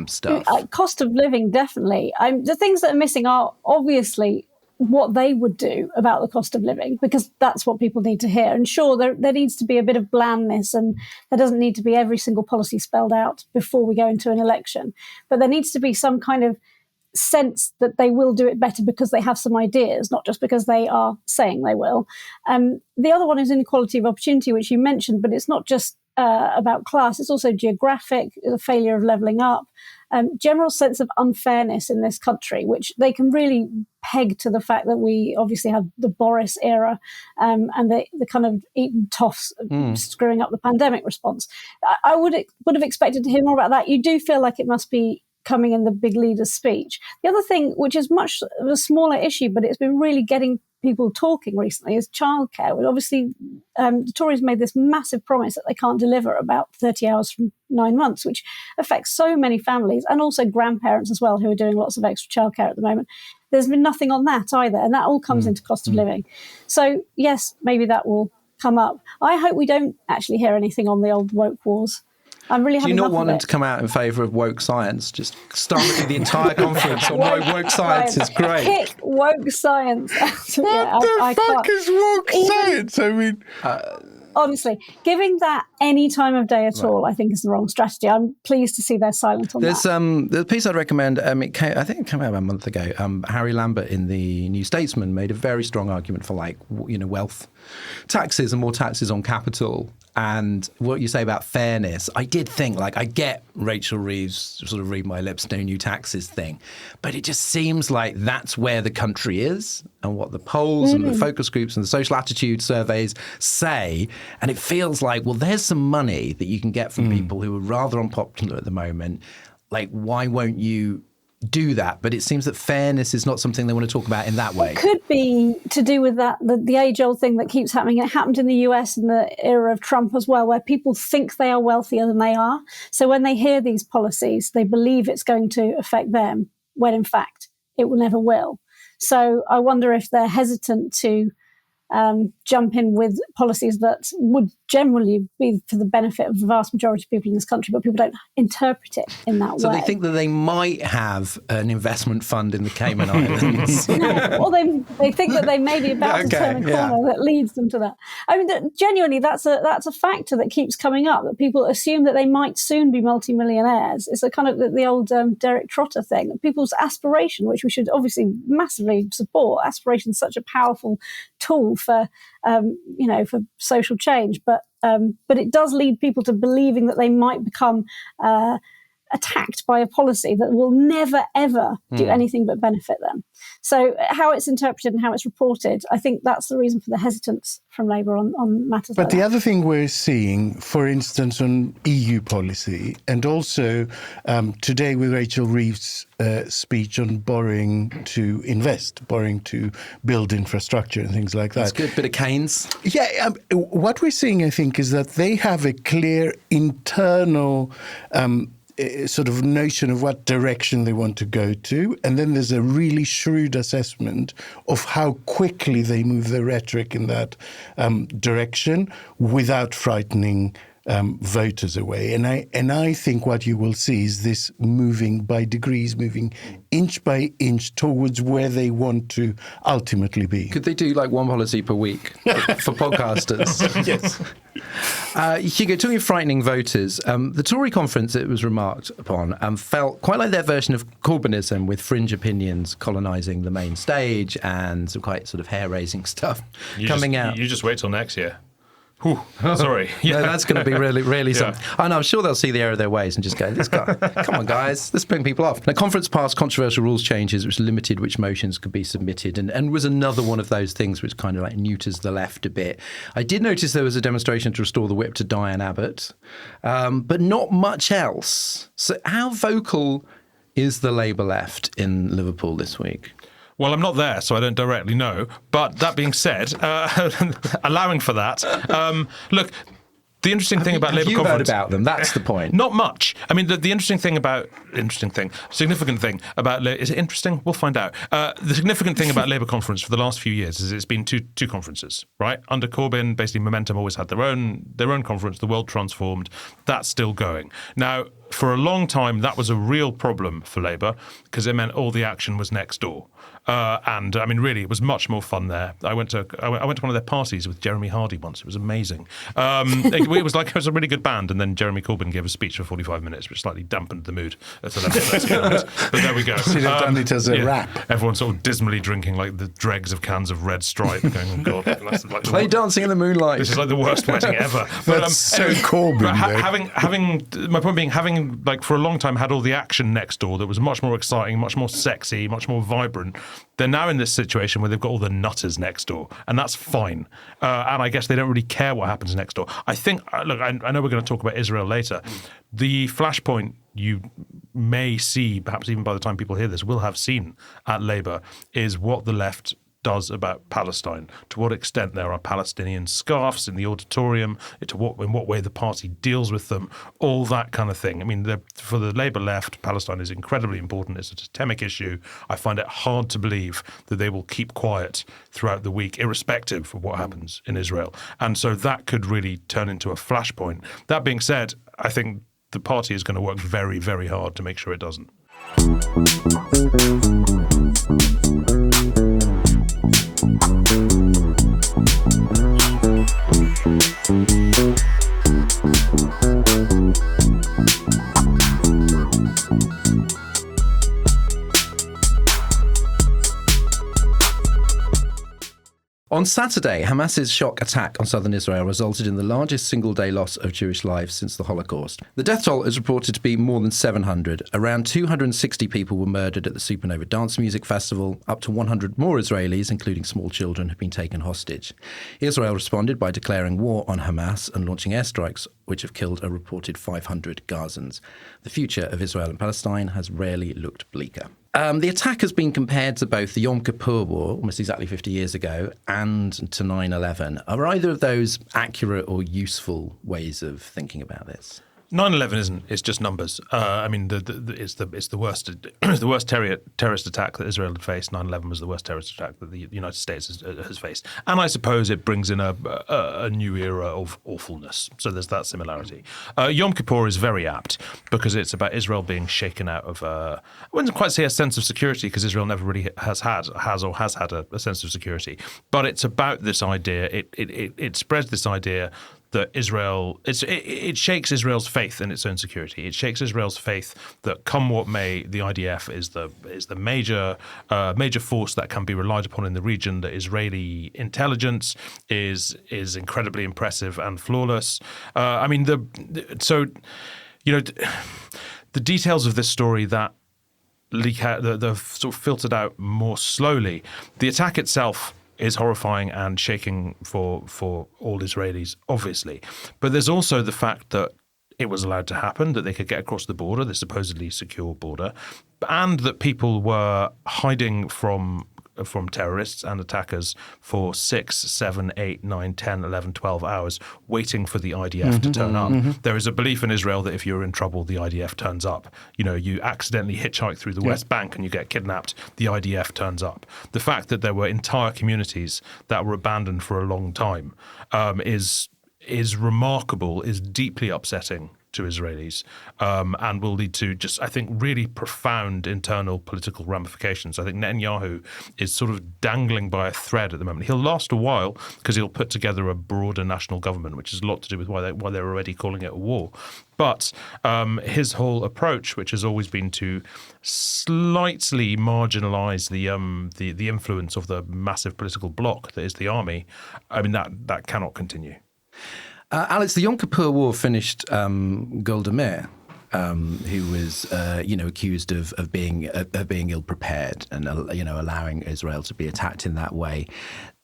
stuff. Cost of living, definitely. The things that are missing are obviously what they would do about the cost of living, because that's what people need to hear. And sure, there needs to be a bit of blandness, and there doesn't need to be every single policy spelled out before we go into an election. But there needs to be some kind of sense that they will do it better because they have some ideas, not just because they are saying they will. The other one is inequality of opportunity, which you mentioned, but it's not just about class, it's also geographic, the failure of levelling up, general sense of unfairness in this country, which they can really peg to the fact that we obviously have the Boris era and the kind of eaten toffs screwing up the pandemic response. I would have expected to hear more about that. You do feel like it must be coming in the big leader's speech. The other thing, which is much of a smaller issue, but it's been really getting people talking recently, is childcare. Obviously, the Tories made this massive promise that they can't deliver about 30 hours from 9 months, which affects so many families and also grandparents as well, who are doing lots of extra childcare at the moment. There's been nothing on that either, and that all comes into cost of living. So, yes, maybe that will come up. I hope we don't actually hear anything on the old woke wars. I'm really having enough of it. Do you not want them to come out in favour of woke science? Just start with the entire conference on why woke science is great. Pick woke science. What the fuck is woke science? I mean... Honestly, giving that any time of day at all, I think, is the wrong strategy. I'm pleased to see they're silent on that. The piece I'd recommend, I think it came out about a month ago. Harry Lambert in the New Statesman made a very strong argument for, wealth taxes and more taxes on capital. And what you say about fairness, I did think, I get Rachel Reeves' sort of read my lips, no new taxes thing. But it just seems like that's where the country is and what the polls and the focus groups and the social attitude surveys say. And it feels like, well, there's some money that you can get from people who are rather unpopular at the moment. Why won't you do that, but it seems that fairness is not something they want to talk about in that way. It could be to do with that, the age-old thing that keeps happening. It happened in the US in the era of Trump as well, where people think they are wealthier than they are. So when they hear these policies, they believe it's going to affect them, when in fact it never will. So I wonder if they're hesitant to jump in with policies that would generally be for the benefit of the vast majority of people in this country, but people don't interpret it in that way. So they think that they might have an investment fund in the Cayman Islands. Or they think that they may be about to turn a corner that leads them to that. I mean, genuinely, that's a factor that keeps coming up, that people assume that they might soon be multimillionaires. It's a kind of the old Derek Trotter thing, that people's aspiration, which we should obviously massively support. Aspiration is such a powerful tool for social change, but it does lead people to believing that they might become attacked by a policy that will never ever do anything but benefit them. So how it's interpreted and how it's reported, I think that's the reason for the hesitance from Labour on matters like that. But the other thing we're seeing, for instance, on EU policy, and also today with Rachel Reeves' speech on borrowing to invest, borrowing to build infrastructure and things like that. That's good. Bit of Keynes. Yeah, what we're seeing, I think, is that they have a clear internal sort of notion of what direction they want to go to. And then there's a really shrewd assessment of how quickly they move the rhetoric in that direction without frightening voters away. And I think what you will see is this moving by degrees, moving inch by inch towards where they want to ultimately be. Could they do like one policy per week for podcasters? Yes. Hugo, talking of frightening voters, the Tory conference, it was remarked upon, felt quite like their version of Corbynism, with fringe opinions colonising the main stage and some quite sort of hair-raising stuff coming out. You just wait till next year. Whew, sorry. Yeah, that's going to be really something. And I'm sure they'll see the error of their ways and just go, this guy, come on, guys, let's bring people off. The conference passed controversial rules changes which limited which motions could be submitted, and was another one of those things which kind of like neuters the left a bit. I did notice there was a demonstration to restore the whip to Diane Abbott, but not much else. So how vocal is the Labour left in Liverpool this week? Well, I'm not there, so I don't directly know. But that being said, allowing for that, look, the interesting thing about Labour conference... Heard about them, that's the point. Not much. I mean, the significant thing about... Is it interesting? We'll find out. The significant thing about Labour conference for the last few years is it's been two conferences, right? Under Corbyn, basically Momentum always had their own conference, The World Transformed. That's still going. Now, for a long time, that was a real problem for Labour because it meant all the action was next door. And I mean, really, it was much more fun there. I went to one of their parties with Jeremy Hardy once. It was amazing. It was a really good band. And then Jeremy Corbyn gave a speech for 45 minutes, which slightly dampened the mood at 11:30. But there we go. Should have done it as a rap. Everyone sort of dismally drinking like the dregs of cans of Red Stripe, going, "Oh God, that's like play Dancing in the Moonlight." This is like the worst wedding ever. But, That's so Corbyn. Having my point being, having like for a long time had all the action next door that was much more exciting, much more sexy, much more vibrant. They're now in this situation where they've got all the nutters next door, and that's fine. And I guess they don't really care what happens next door. I think, look, I know we're going to talk about Israel later. The flashpoint you may see, perhaps even by the time people hear this, will have seen at Labour, is what the left does about Palestine, to what extent there are Palestinian scarfs in the auditorium, in what way the party deals with them, all that kind of thing. I mean, for the Labour left, Palestine is incredibly important. It's a totemic issue. I find it hard to believe that they will keep quiet throughout the week, irrespective of what happens in Israel. And so that could really turn into a flashpoint. That being said, I think the party is going to work very, very hard to make sure it doesn't. On Saturday, Hamas's shock attack on southern Israel resulted in the largest single-day loss of Jewish lives since the Holocaust. The death toll is reported to be more than 700. Around 260 people were murdered at the Supernova Dance Music Festival. Up to 100 more Israelis, including small children, have been taken hostage. Israel responded by declaring war on Hamas and launching airstrikes, which have killed a reported 500 Gazans. The future of Israel and Palestine has rarely looked bleaker. The attack has been compared to both the Yom Kippur War, almost exactly 50 years ago, and to 9/11. Are either of those accurate or useful ways of thinking about this? 9/11 isn't. It's just numbers. I mean, it's the worst. It's the worst terrorist attack that Israel had faced. 9/11 was the worst terrorist attack that the United States has faced. And I suppose it brings in a new era of awfulness. So there's that similarity. Yom Kippur is very apt because it's about Israel being shaken out of. I wouldn't quite say a sense of security because Israel never really has had a sense of security. But it's about this idea. It spreads this idea that Israel, it shakes Israel's faith in its own security. It shakes Israel's faith that, come what may, the IDF is the major force that can be relied upon in the region. That Israeli intelligence is incredibly impressive and flawless. The details of this story that leak out, the sort of filtered out more slowly. The attack itself is horrifying and shaking for all Israelis, obviously. But there's also the fact that it was allowed to happen, that they could get across the border, the supposedly secure border, and that people were hiding from terrorists and attackers for 6, 7, 8, 9, 10, 11, 12 hours waiting for the IDF to turn up. There is a belief in Israel that if you're in trouble, the IDF turns up. You accidentally hitchhike through the West Bank and you get kidnapped, the IDF turns up. The fact that there were entire communities that were abandoned for a long time is remarkable, is deeply upsetting to Israelis, and will lead to just, I think, really profound internal political ramifications. I think Netanyahu is sort of dangling by a thread at the moment. He'll last a while because he'll put together a broader national government, which has a lot to do with why they're already calling it a war. But his whole approach, which has always been to slightly marginalise the influence of the massive political bloc that is the army, I mean, that cannot continue. Alex, the Yom Kippur War finished Golda Meir, who was, accused of being ill prepared and allowing Israel to be attacked in that way.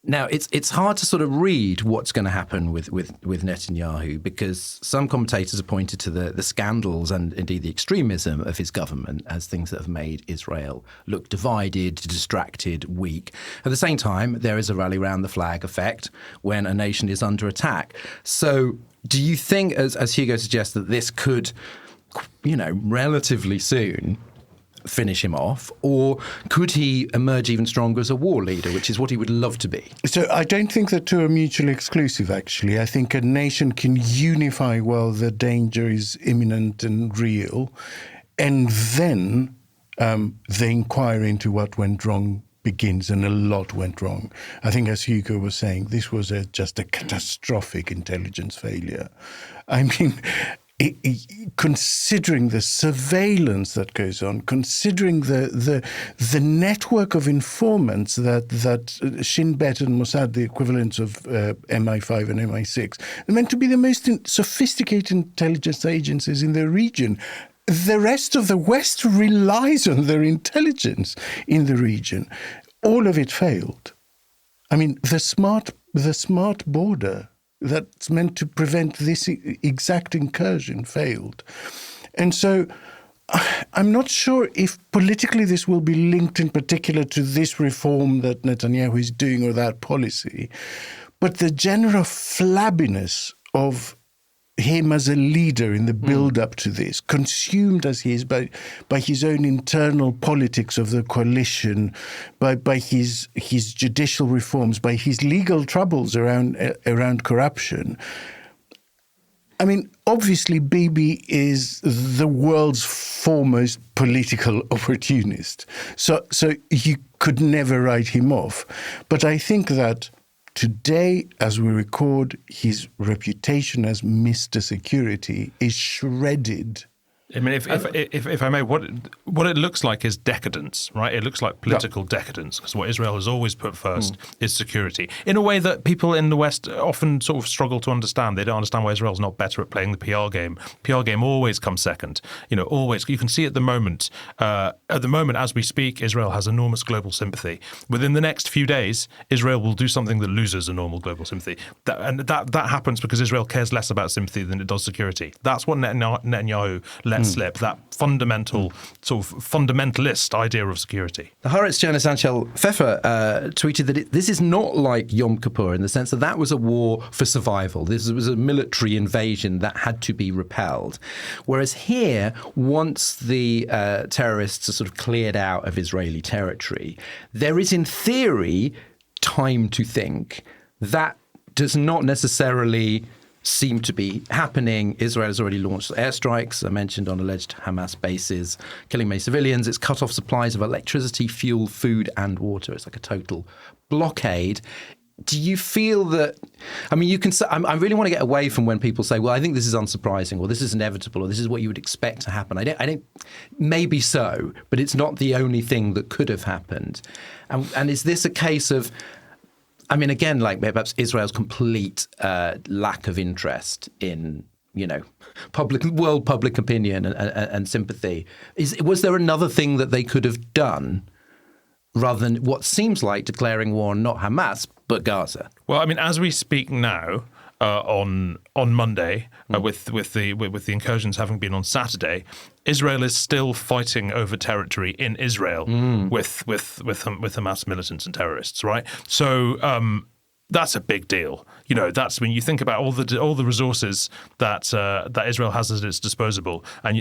Now, it's hard to sort of read what's going to happen with Netanyahu, because some commentators have pointed to the scandals and indeed the extremism of his government as things that have made Israel look divided, distracted, weak. At the same time, there is a rally round the flag effect when a nation is under attack. So do you think, as Hugo suggests, that this could, relatively soon finish him off, or could he emerge even stronger as a war leader, which is what he would love to be? So I don't think the two are mutually exclusive, actually. I think a nation can unify while the danger is imminent and real, and then the inquiry into what went wrong begins, and a lot went wrong. I think, as Hugo was saying, this was just a catastrophic intelligence failure. I mean, considering the surveillance that goes on, considering the network of informants that Shin Bet and Mossad, the equivalents of MI5 and MI6, are meant to be the most sophisticated intelligence agencies in the region. The rest of the West relies on their intelligence in the region. All of it failed. I mean, the smart border that's meant to prevent this exact incursion failed. And so I'm not sure if politically this will be linked in particular to this reform that Netanyahu is doing or that policy, but the general flabbiness of him as a leader in the build-up to this, consumed as he is by his own internal politics of the coalition, by his judicial reforms, by his legal troubles around corruption. I mean, obviously, Bibi is the world's foremost political opportunist, so you could never write him off. But I think that today, as we record, his reputation as Mr. Security is shredded I mean, if I may, what it looks like is decadence, right? It looks like political decadence, because what Israel has always put first is security, in a way that people in the West often sort of struggle to understand. They don't understand why Israel's not better at playing the PR game. PR game always comes second, always. You can see at the moment as we speak, Israel has enormous global sympathy. Within the next few days, Israel will do something that loses a normal global sympathy. That happens because Israel cares less about sympathy than it does security. That's what Netanyahu let slip, that fundamental, sort of fundamentalist idea of security. The Haaretz journalist Anshel Pfeffer tweeted that this is not like Yom Kippur in the sense that was a war for survival. This was a military invasion that had to be repelled. Whereas here, once the terrorists are sort of cleared out of Israeli territory, there is in theory time to think. That does not necessarily seem to be happening. Israel has already launched airstrikes, I mentioned, on alleged Hamas bases, killing many civilians. It's cut off supplies of electricity, fuel, food and water. It's like a total blockade. Do you feel that, I mean, you can say, I really want to get away from when people say, well, I think this is unsurprising, or this is inevitable, or this is what you would expect to happen. I don't, maybe so, but it's not the only thing that could have happened. And is this a case of, I mean, again, like perhaps Israel's complete lack of interest in, world public opinion and sympathy. Was there another thing that they could have done rather than what seems like declaring war on not Hamas, but Gaza? Well, I mean, as we speak now, on Monday, with the incursions having been on Saturday, Israel is still fighting over territory in Israel with Hamas militants and terrorists, right? So that's a big deal. That's when you think about all the resources that Israel has at its disposal, and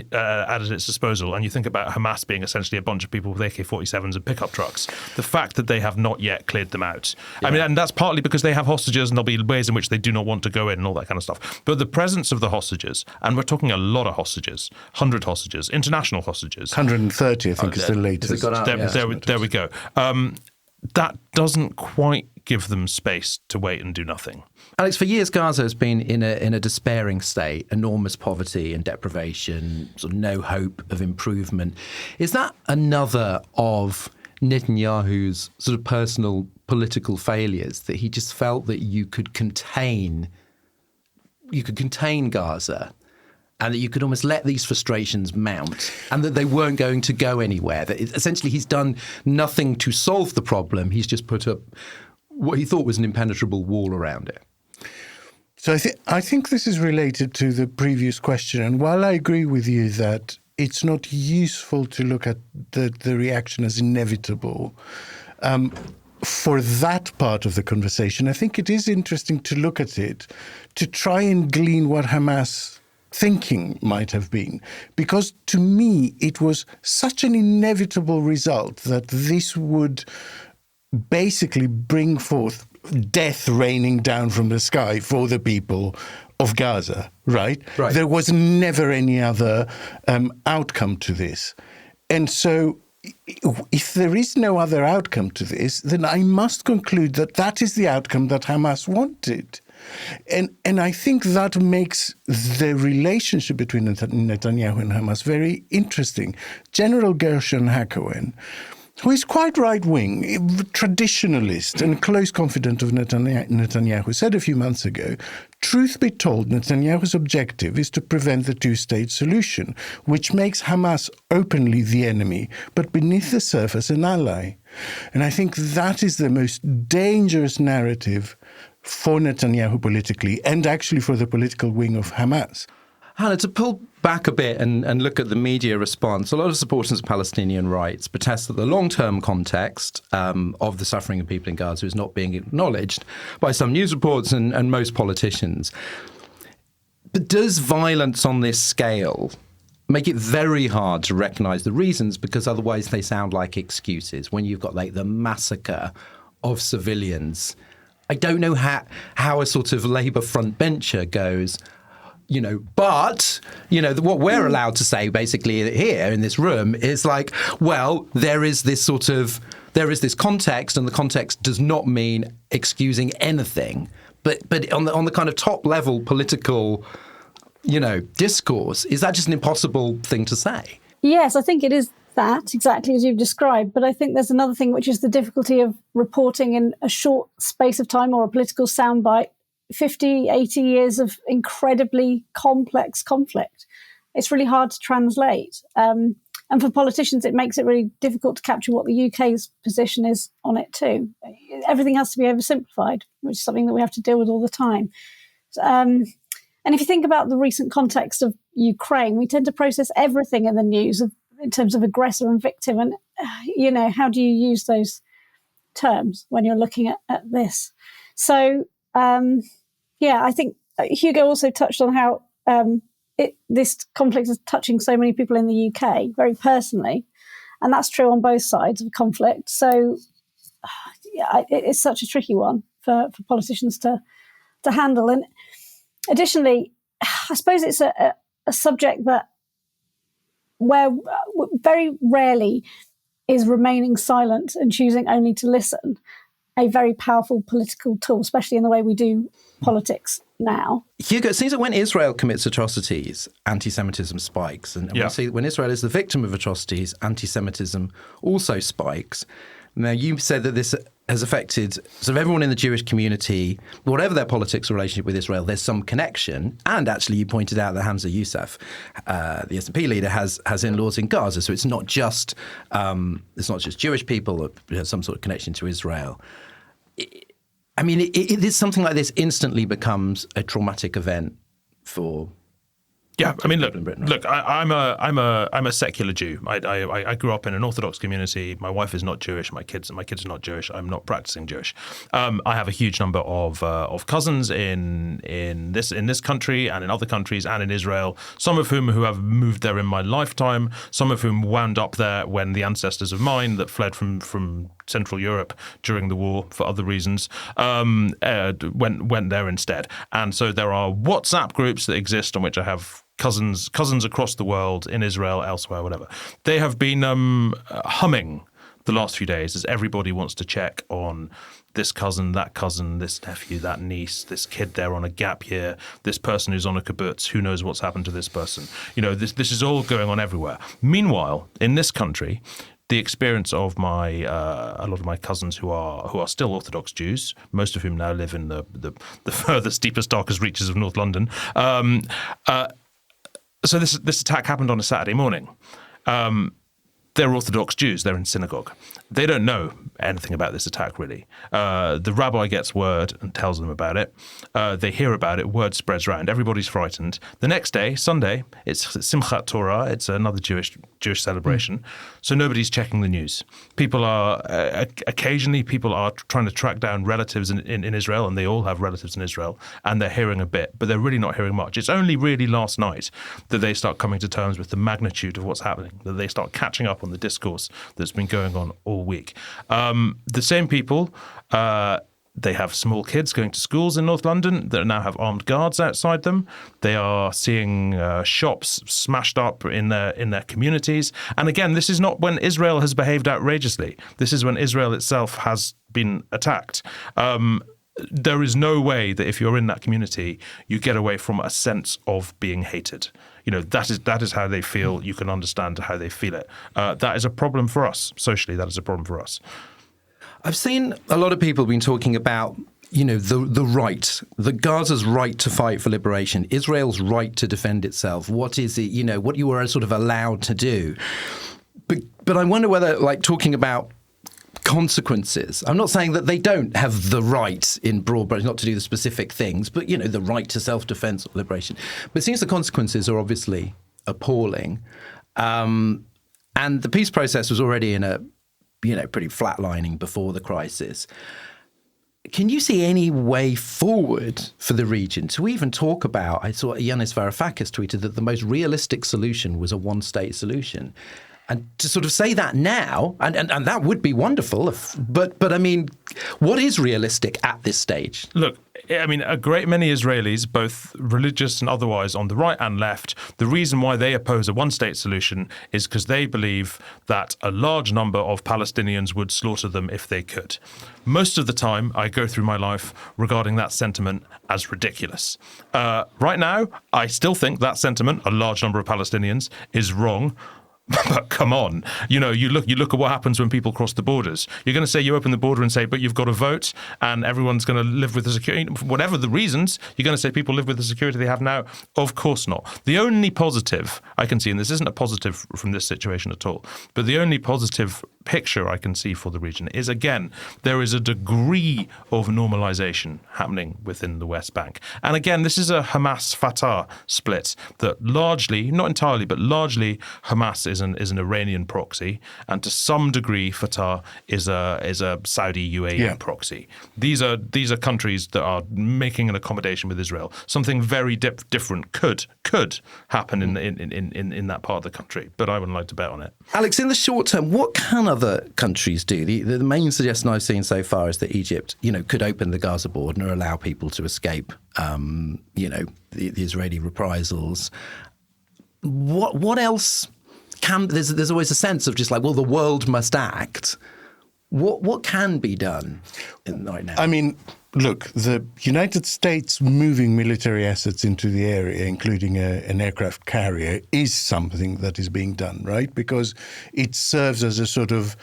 you think about Hamas being essentially a bunch of people with AK-47s and pickup trucks. The fact that they have not yet cleared them out. Yeah. I mean, and that's partly because they have hostages, and there'll be ways in which they do not want to go in and all that kind of stuff. But the presence of the hostages, and we're talking a lot of hostages, 100 hostages, international hostages. 130, I think, is the latest. There we go. That doesn't quite give them space to wait and do nothing. Alex, for years, Gaza has been in a despairing state, enormous poverty and deprivation, sort of no hope of improvement. Is that another of Netanyahu's sort of personal political failures, that he just felt that you could contain Gaza, and that you could almost let these frustrations mount, and that they weren't going to go anywhere? That essentially he's done nothing to solve the problem. He's just put up what he thought was an impenetrable wall around it. So I think this is related to the previous question. And while I agree with you that it's not useful to look at the reaction as inevitable, for that part of the conversation, I think it is interesting to look at it to try and glean what Hamas thinking might have been. Because to me, it was such an inevitable result that this would basically bring forth death raining down from the sky for the people of Gaza, right? There was never any other outcome to this. And so if there is no other outcome to this, then I must conclude that that is the outcome that Hamas wanted. And I think that makes the relationship between Netanyahu and Hamas very interesting. General Gershon Hacohen, who is quite right-wing, traditionalist and close confidant of Netanyahu, said a few months ago, truth be told, Netanyahu's objective is to prevent the two-state solution, which makes Hamas openly the enemy, but beneath the surface an ally. And I think that is the most dangerous narrative for Netanyahu politically, and actually for the political wing of Hamas. Hannah, to pull back a bit and look at the media response, a lot of supporters of Palestinian rights protest that the long-term context of the suffering of people in Gaza is not being acknowledged by some news reports and most politicians. But does violence on this scale make it very hard to recognise the reasons, because otherwise they sound like excuses? When you've got like the massacre of civilians, I don't know how a sort of Labour front bencher goes, but, what we're allowed to say basically here in this room is like, well, there is this context, and the context does not mean excusing anything. But on the kind of top level political, discourse. Is that just an impossible thing to say? Yes, I think it is that, exactly as you've described. But I think there's another thing, which is the difficulty of reporting in a short space of time or a political soundbite 50, 80 years of incredibly complex conflict. It's really hard to translate. And for politicians, it makes it really difficult to capture what the UK's position is on it too. Everything has to be oversimplified, which is something that we have to deal with all the time. And if you think about the recent context of Ukraine, we tend to process everything in the news in terms of aggressor and victim. And, how do you use those terms when you're looking at this? So, I think Hugo also touched on how this conflict is touching so many people in the UK very personally. And that's true on both sides of the conflict. So, it's such a tricky one for politicians to handle. And additionally, I suppose it's a subject where very rarely is remaining silent and choosing only to listen a very powerful political tool, especially in the way we do politics now. Hugo, it seems that when Israel commits atrocities, anti-Semitism spikes. And we see that when Israel is the victim of atrocities, anti-Semitism also spikes. Now, you said that this has affected sort of everyone in the Jewish community, whatever their politics or relationship with Israel, there's some connection. And actually, you pointed out that Hamza Yousaf, the SNP leader, has in-laws in Gaza. So it's not just Jewish people that have some sort of connection to Israel. It is something like this instantly becomes a traumatic event for. Yeah, I mean, look. I'm a secular Jew. I grew up in an Orthodox community. My wife is not Jewish. My kids are not Jewish. I'm not practicing Jewish. I have a huge number of cousins in this country and in other countries and in Israel. Some of whom who have moved there in my lifetime. Some of whom wound up there when the ancestors of mine that fled from Central Europe during the war for other reasons went there instead. And so there are WhatsApp groups that exist on which I have cousins across the world, in Israel, elsewhere, whatever. They have been humming the last few days as everybody wants to check on this cousin, this nephew, that niece, this kid there on a gap year, this person who's on a kibbutz, who knows what's happened to this person. This is all going on everywhere. Meanwhile, in this country, the experience of a lot of my cousins who are still Orthodox Jews, most of whom now live in the furthest, deepest, darkest reaches of North London. So this attack happened on a Saturday morning. They're Orthodox Jews. They're in synagogue. They don't know anything about this attack, really. The rabbi gets word and tells them about it. They hear about it. Word spreads around. Everybody's frightened. The next day, Sunday, it's Simchat Torah. It's another Jewish celebration. So nobody's checking the news. People are occasionally trying to track down relatives in Israel, and they all have relatives in Israel, and they're hearing a bit, but they're really not hearing much. It's only really last night that they start coming to terms with the magnitude of what's happening, that they start catching up on the discourse that's been going on all week. The same people, they have small kids going to schools in North London that now have armed guards outside them. They are seeing shops smashed up in their communities. And again, this is not when Israel has behaved outrageously. This is when Israel itself has been attacked. There is no way that if you're in that community, you get away from a sense of being hated. That is how they feel. You can understand how they feel it. That is a problem for us. Socially, that is a problem for us. I've seen a lot of people been talking about, the right, the Gaza's right to fight for liberation, Israel's right to defend itself. What is it, what you were sort of allowed to do. But I wonder whether, talking about consequences, I'm not saying that they don't have the right in broad brush not to do the specific things, but, the right to self-defense or liberation. But it seems the consequences are obviously appalling. And the peace process was already in a pretty flatlining before the crisis. Can you see any way forward for the region to even talk about? I saw Yanis Varoufakis tweeted that the most realistic solution was a one-state solution. And to sort of say that now, and that would be wonderful, but I mean, what is realistic at this stage? Look, I mean, a great many Israelis, both religious and otherwise, on the right and left, the reason why they oppose a one-state solution is because they believe that a large number of Palestinians would slaughter them if they could. Most of the time, I go through my life regarding that sentiment as ridiculous. Right now, I still think that sentiment, a large number of Palestinians, is wrong. But come on, you look at what happens when people cross the borders. You're going to say you open the border and say, but you've got to vote and everyone's going to live with the security. Whatever the reasons, you're going to say people live with the security they have now? Of course not. The only positive I can see, and this isn't a positive from this situation at all, but the only positive picture I can see for the region is, again, there is a degree of normalization happening within the West Bank. And again, this is a Hamas-Fatah split that largely, not entirely, but largely Hamas is an Iranian proxy, and to some degree Fatah is a Saudi UAE proxy. These are countries that are making an accommodation with Israel. Something very different could happen in that part of the country, but I wouldn't like to bet on it. Alex, in the short term, what can other countries do? The main suggestion I've seen so far is that Egypt, could open the Gaza border or allow people to escape, the Israeli reprisals. What else can? There's always a sense of just like, well, the world must act. What can be done right now? I mean, look, the United States moving military assets into the area, including an aircraft carrier, is something that is being done, right? Because it serves as a sort of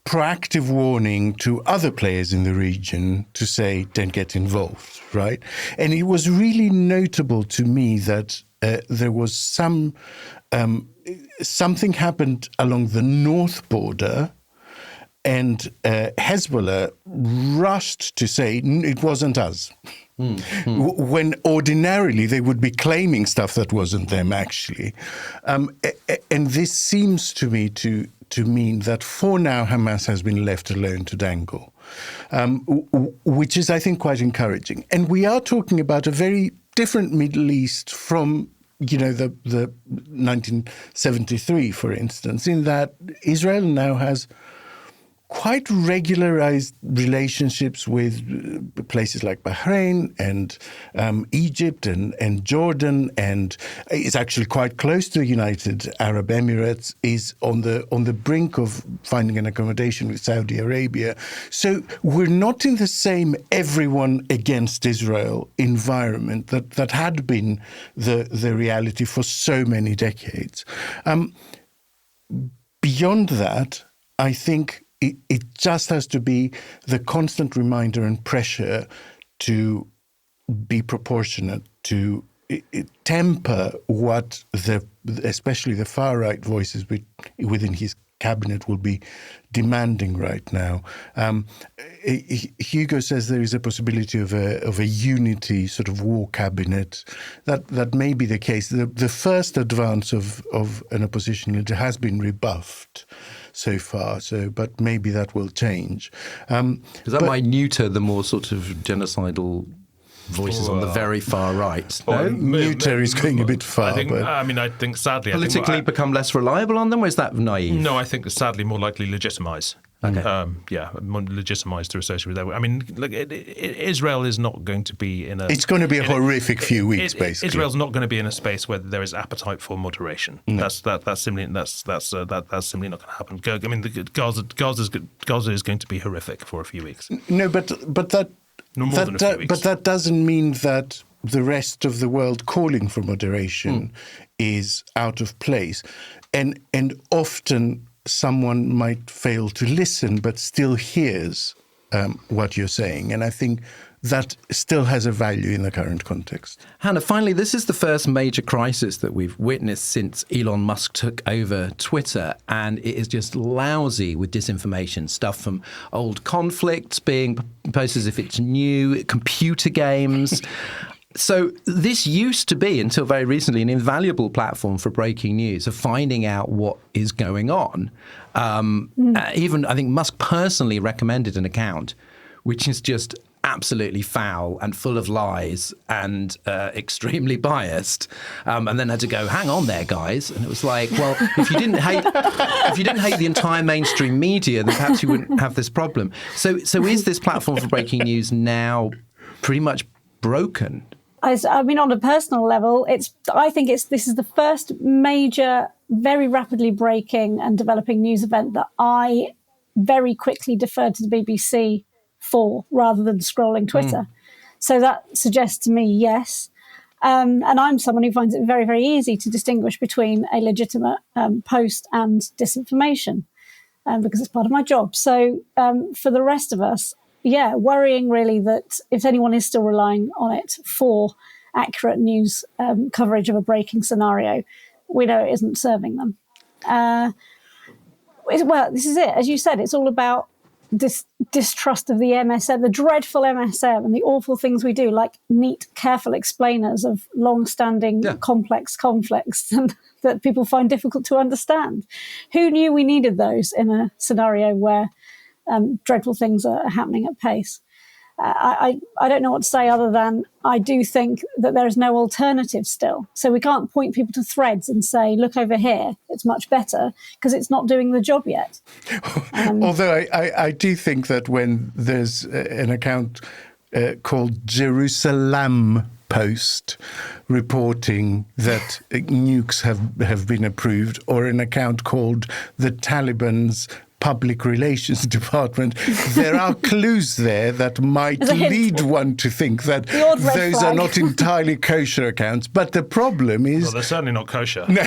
proactive warning to other players in the region to say, don't get involved, right? And it was really notable to me that there was something happened along the north border, and Hezbollah rushed to say it wasn't us. When ordinarily they would be claiming stuff that wasn't them, actually. And this seems to me to mean that for now Hamas has been left alone to dangle, which is, I think, quite encouraging. And we are talking about a very different Middle East from the 1973, for instance, in that Israel now has quite regularized relationships with places like Bahrain and Egypt and Jordan, and is actually quite close to the United Arab Emirates, is on the brink of finding an accommodation with Saudi Arabia. So we're not in the same everyone against Israel environment that had been the reality for so many decades. Beyond that, I think it just has to be the constant reminder and pressure to be proportionate, to temper what especially the far-right voices within his cabinet will be demanding right now. Hugo says there is a possibility of a unity sort of war cabinet. That may be the case. The first advance of an opposition leader has been rebuffed so far, but maybe that will change. Because that might neuter the more sort of genocidal voices on the very far right. No? Neuter is going a bit far. I think sadly... Politically become less reliable on them, or is that naive? No, I think sadly more likely legitimise. Okay. More legitimised to associate with that. I mean, look, Israel is not going to be in a... It's going to be a horrific few weeks, basically. Israel's not going to be in a space where there is appetite for moderation. No. That's simply not going to happen. I mean, Gaza is going to be horrific for a few weeks. No, but that... No more than a few weeks. But that doesn't mean that the rest of the world calling for moderation is out of place. And often someone might fail to listen, but still hears what you're saying. And I think that still has a value in the current context. Hannah, finally, this is the first major crisis that we've witnessed since Elon Musk took over Twitter, and it is just lousy with disinformation, stuff from old conflicts being posted as if it's new, computer games. So this used to be, until very recently, an invaluable platform for breaking news, of finding out what is going on. Even, I think, Musk personally recommended an account, which is just absolutely foul and full of lies and extremely biased, and then had to go, hang on there, guys. And it was like, well, if you didn't hate the entire mainstream media, then perhaps you wouldn't have this problem. So is this platform for breaking news now pretty much broken? I mean, on a personal level, I think this is the first major, very rapidly breaking and developing news event that I very quickly deferred to the BBC for, rather than scrolling Twitter. So that suggests to me, yes. And I'm someone who finds it very, very easy to distinguish between a legitimate post and disinformation, because it's part of my job. So for the rest of us, worrying really that if anyone is still relying on it for accurate news coverage of a breaking scenario, we know it isn't serving them. Well, this is it. As you said, it's all about this distrust of the MSM, the dreadful MSM, and the awful things we do, like neat, careful explainers of long-standing complex conflicts that people find difficult to understand. Who knew we needed those in a scenario where dreadful things are happening at pace? I don't know what to say other than I do think that there is no alternative still. So we can't point people to Threads and say, look over here, it's much better, because it's not doing the job yet. Although I do think that when there's an account called Jerusalem Post reporting that nukes have been approved, or an account called the Taliban's Public Relations Department, there are clues there that might lead one to think that those are not entirely kosher accounts. But the problem is... Well, they're certainly not kosher. No,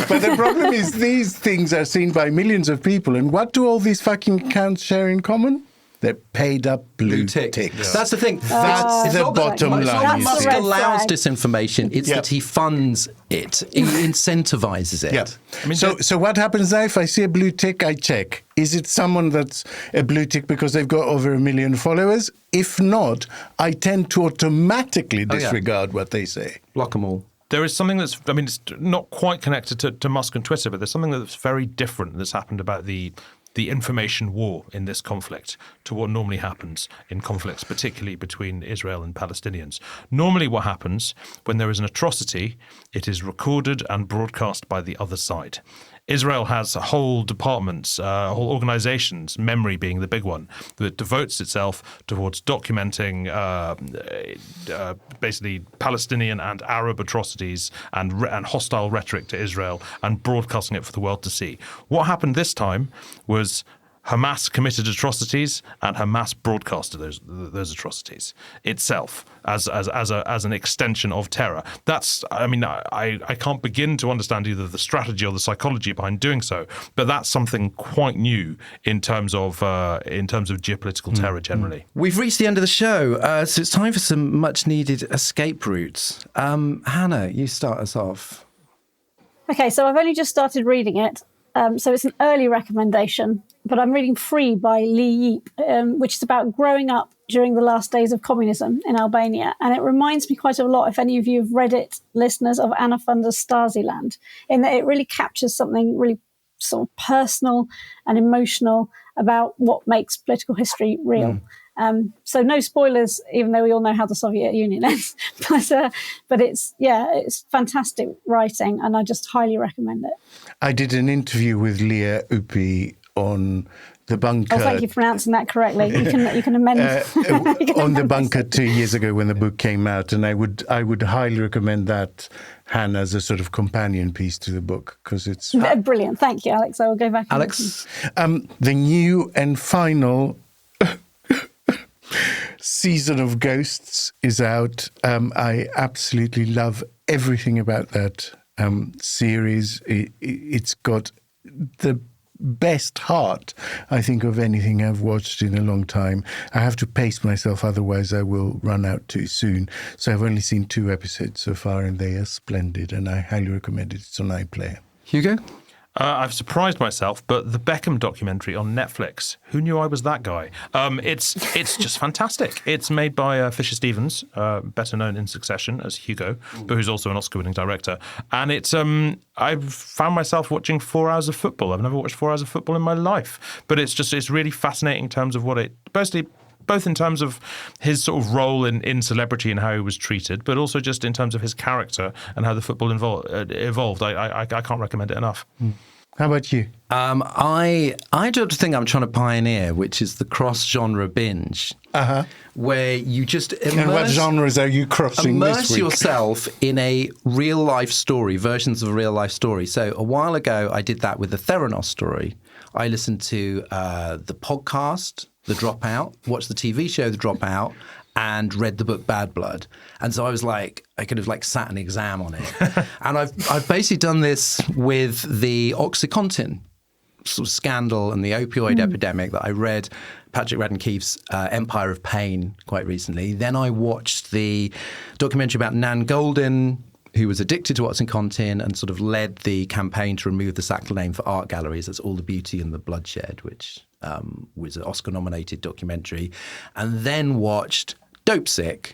but the problem is these things are seen by millions of people. And what do all these fucking accounts share in common? They're paid up blue ticks. Yeah. That's the thing. That's the bottom line. It's not that Musk red allows flag. disinformation. It's that he funds it. He incentivizes it. Yeah. I mean, so what happens now if I see a blue tick, I check. Is it someone that's a blue tick because they've got over 1 million followers? If not, I tend to automatically disregard what they say. Block them all. There is something that's, I mean, it's not quite connected to Musk and Twitter, but there's something that's very different that's happened about the information war in this conflict to what normally happens in conflicts, particularly between Israel and Palestinians. Normally what happens when there is an atrocity, it is recorded and broadcast by the other side. Israel has whole departments, whole organizations, memory being the big one, that devotes itself towards documenting basically Palestinian and Arab atrocities and hostile rhetoric to Israel and broadcasting it for the world to see. What happened this time was Hamas committed atrocities and Hamas broadcasted those atrocities itself as an extension of terror. That's, I mean, I can't begin to understand either the strategy or the psychology behind doing so, but that's something quite new in terms of geopolitical terror generally. We've reached the end of the show, so it's time for some much needed escape routes. Hannah, you start us off. Okay, so I've only just started reading it. So it's an early recommendation, but I'm reading Free by Lee Yeep, which is about growing up during the last days of communism in Albania. And it reminds me quite a lot, if any of you have read it, listeners, of Anna Funder's Stasi-Land, in that it really captures something really sort of personal and emotional about what makes political history real. So no spoilers, even though we all know how the Soviet Union ends. But it's fantastic writing, and I just highly recommend it. I did an interview with Leah Upi on The Bunker. Oh, thank you for pronouncing that correctly. You can amend. On The Bunker 2 years ago when the book came out, and I would highly recommend that, Hannah, as a sort of companion piece to the book, because it's brilliant. Thank you, Alex. I will go back. Alex, the new and final season of Ghosts is out. I absolutely love everything about that series. It's got the best heart, I think, of anything I've watched in a long time. I have to pace myself, otherwise I will run out too soon. So I've only seen 2 episodes so far, and they are splendid, and I highly recommend it. It's on iPlayer. Hugo? I've surprised myself, but the Beckham documentary on Netflix, who knew I was that guy? It's just fantastic. It's made by Fisher Stevens, better known in Succession as Hugo, but who's also an Oscar-winning director. And it's I've found myself watching 4 hours of football. I've never watched 4 hours of football in my life, but it's really fascinating in terms of what it basically both in terms of his sort of role in celebrity and how he was treated, but also just in terms of his character and how the football evolved. I can't recommend it enough. How about you? I do the thing I'm trying to pioneer, which is the cross-genre binge, where you just And what genres are you crossing this immerse week? yourself in a real-life story, versions of a real-life story. So a while ago, I did that with the Theranos story. I listened to the podcast, The Dropout, watched the TV show, The Dropout, and read the book Bad Blood. And so I was like, I could have like sat an exam on it. And I've basically done this with the OxyContin sort of scandal and the opioid epidemic that I read Patrick Radden Keefe's Empire of Pain quite recently. Then I watched the documentary about Nan Goldin, who was addicted to OxyContin and sort of led the campaign to remove the Sackler name for art galleries. That's All the Beauty and the Bloodshed, which was an Oscar-nominated documentary. And then watched Dopesick,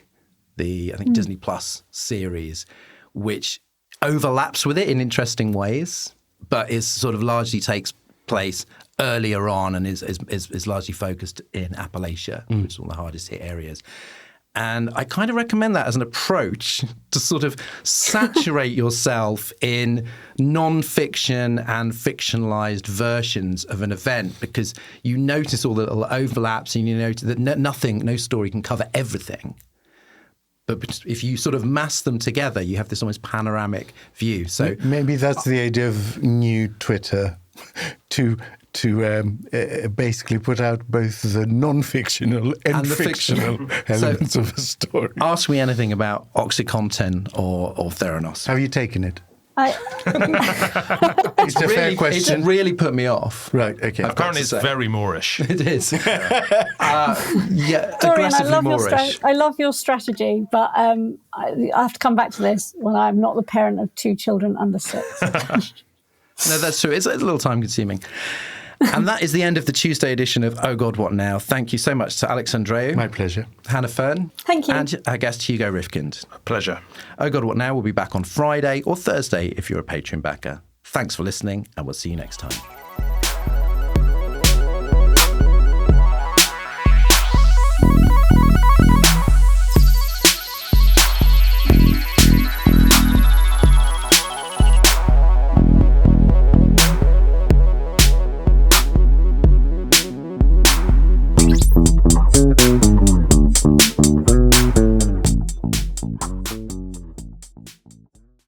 the, I think, Disney Plus series, which overlaps with it in interesting ways, but is sort of largely takes place earlier on and is largely focused in Appalachia, which is one of the hardest hit areas. And I kind of recommend that as an approach to sort of saturate yourself in non-fiction and fictionalized versions of an event, because you notice all the little overlaps and you notice that no story can cover everything. But if you sort of mass them together, you have this almost panoramic view. So maybe that's the idea of new Twitter, to basically put out both the non-fictional and the fictional elements of a story. Ask me anything about OxyContin or Theranos. Have you taken it? It's a fair question. It's really put me off. Right, okay. Apparently it's very Moorish. It is. Dorian, Moorish. I love your strategy, but I have to come back to this when I'm not the parent of 2 children under 6. No, that's true. It's a little time consuming. And that is the end of the Tuesday edition of Oh God, What Now? Thank you so much to Alex Andreou. My pleasure. Hannah Fern. Thank you. And our guest Hugo Rifkind. Pleasure. Oh God, What Now? We'll be back on Friday or Thursday if you're a Patreon backer. Thanks for listening, and we'll see you next time.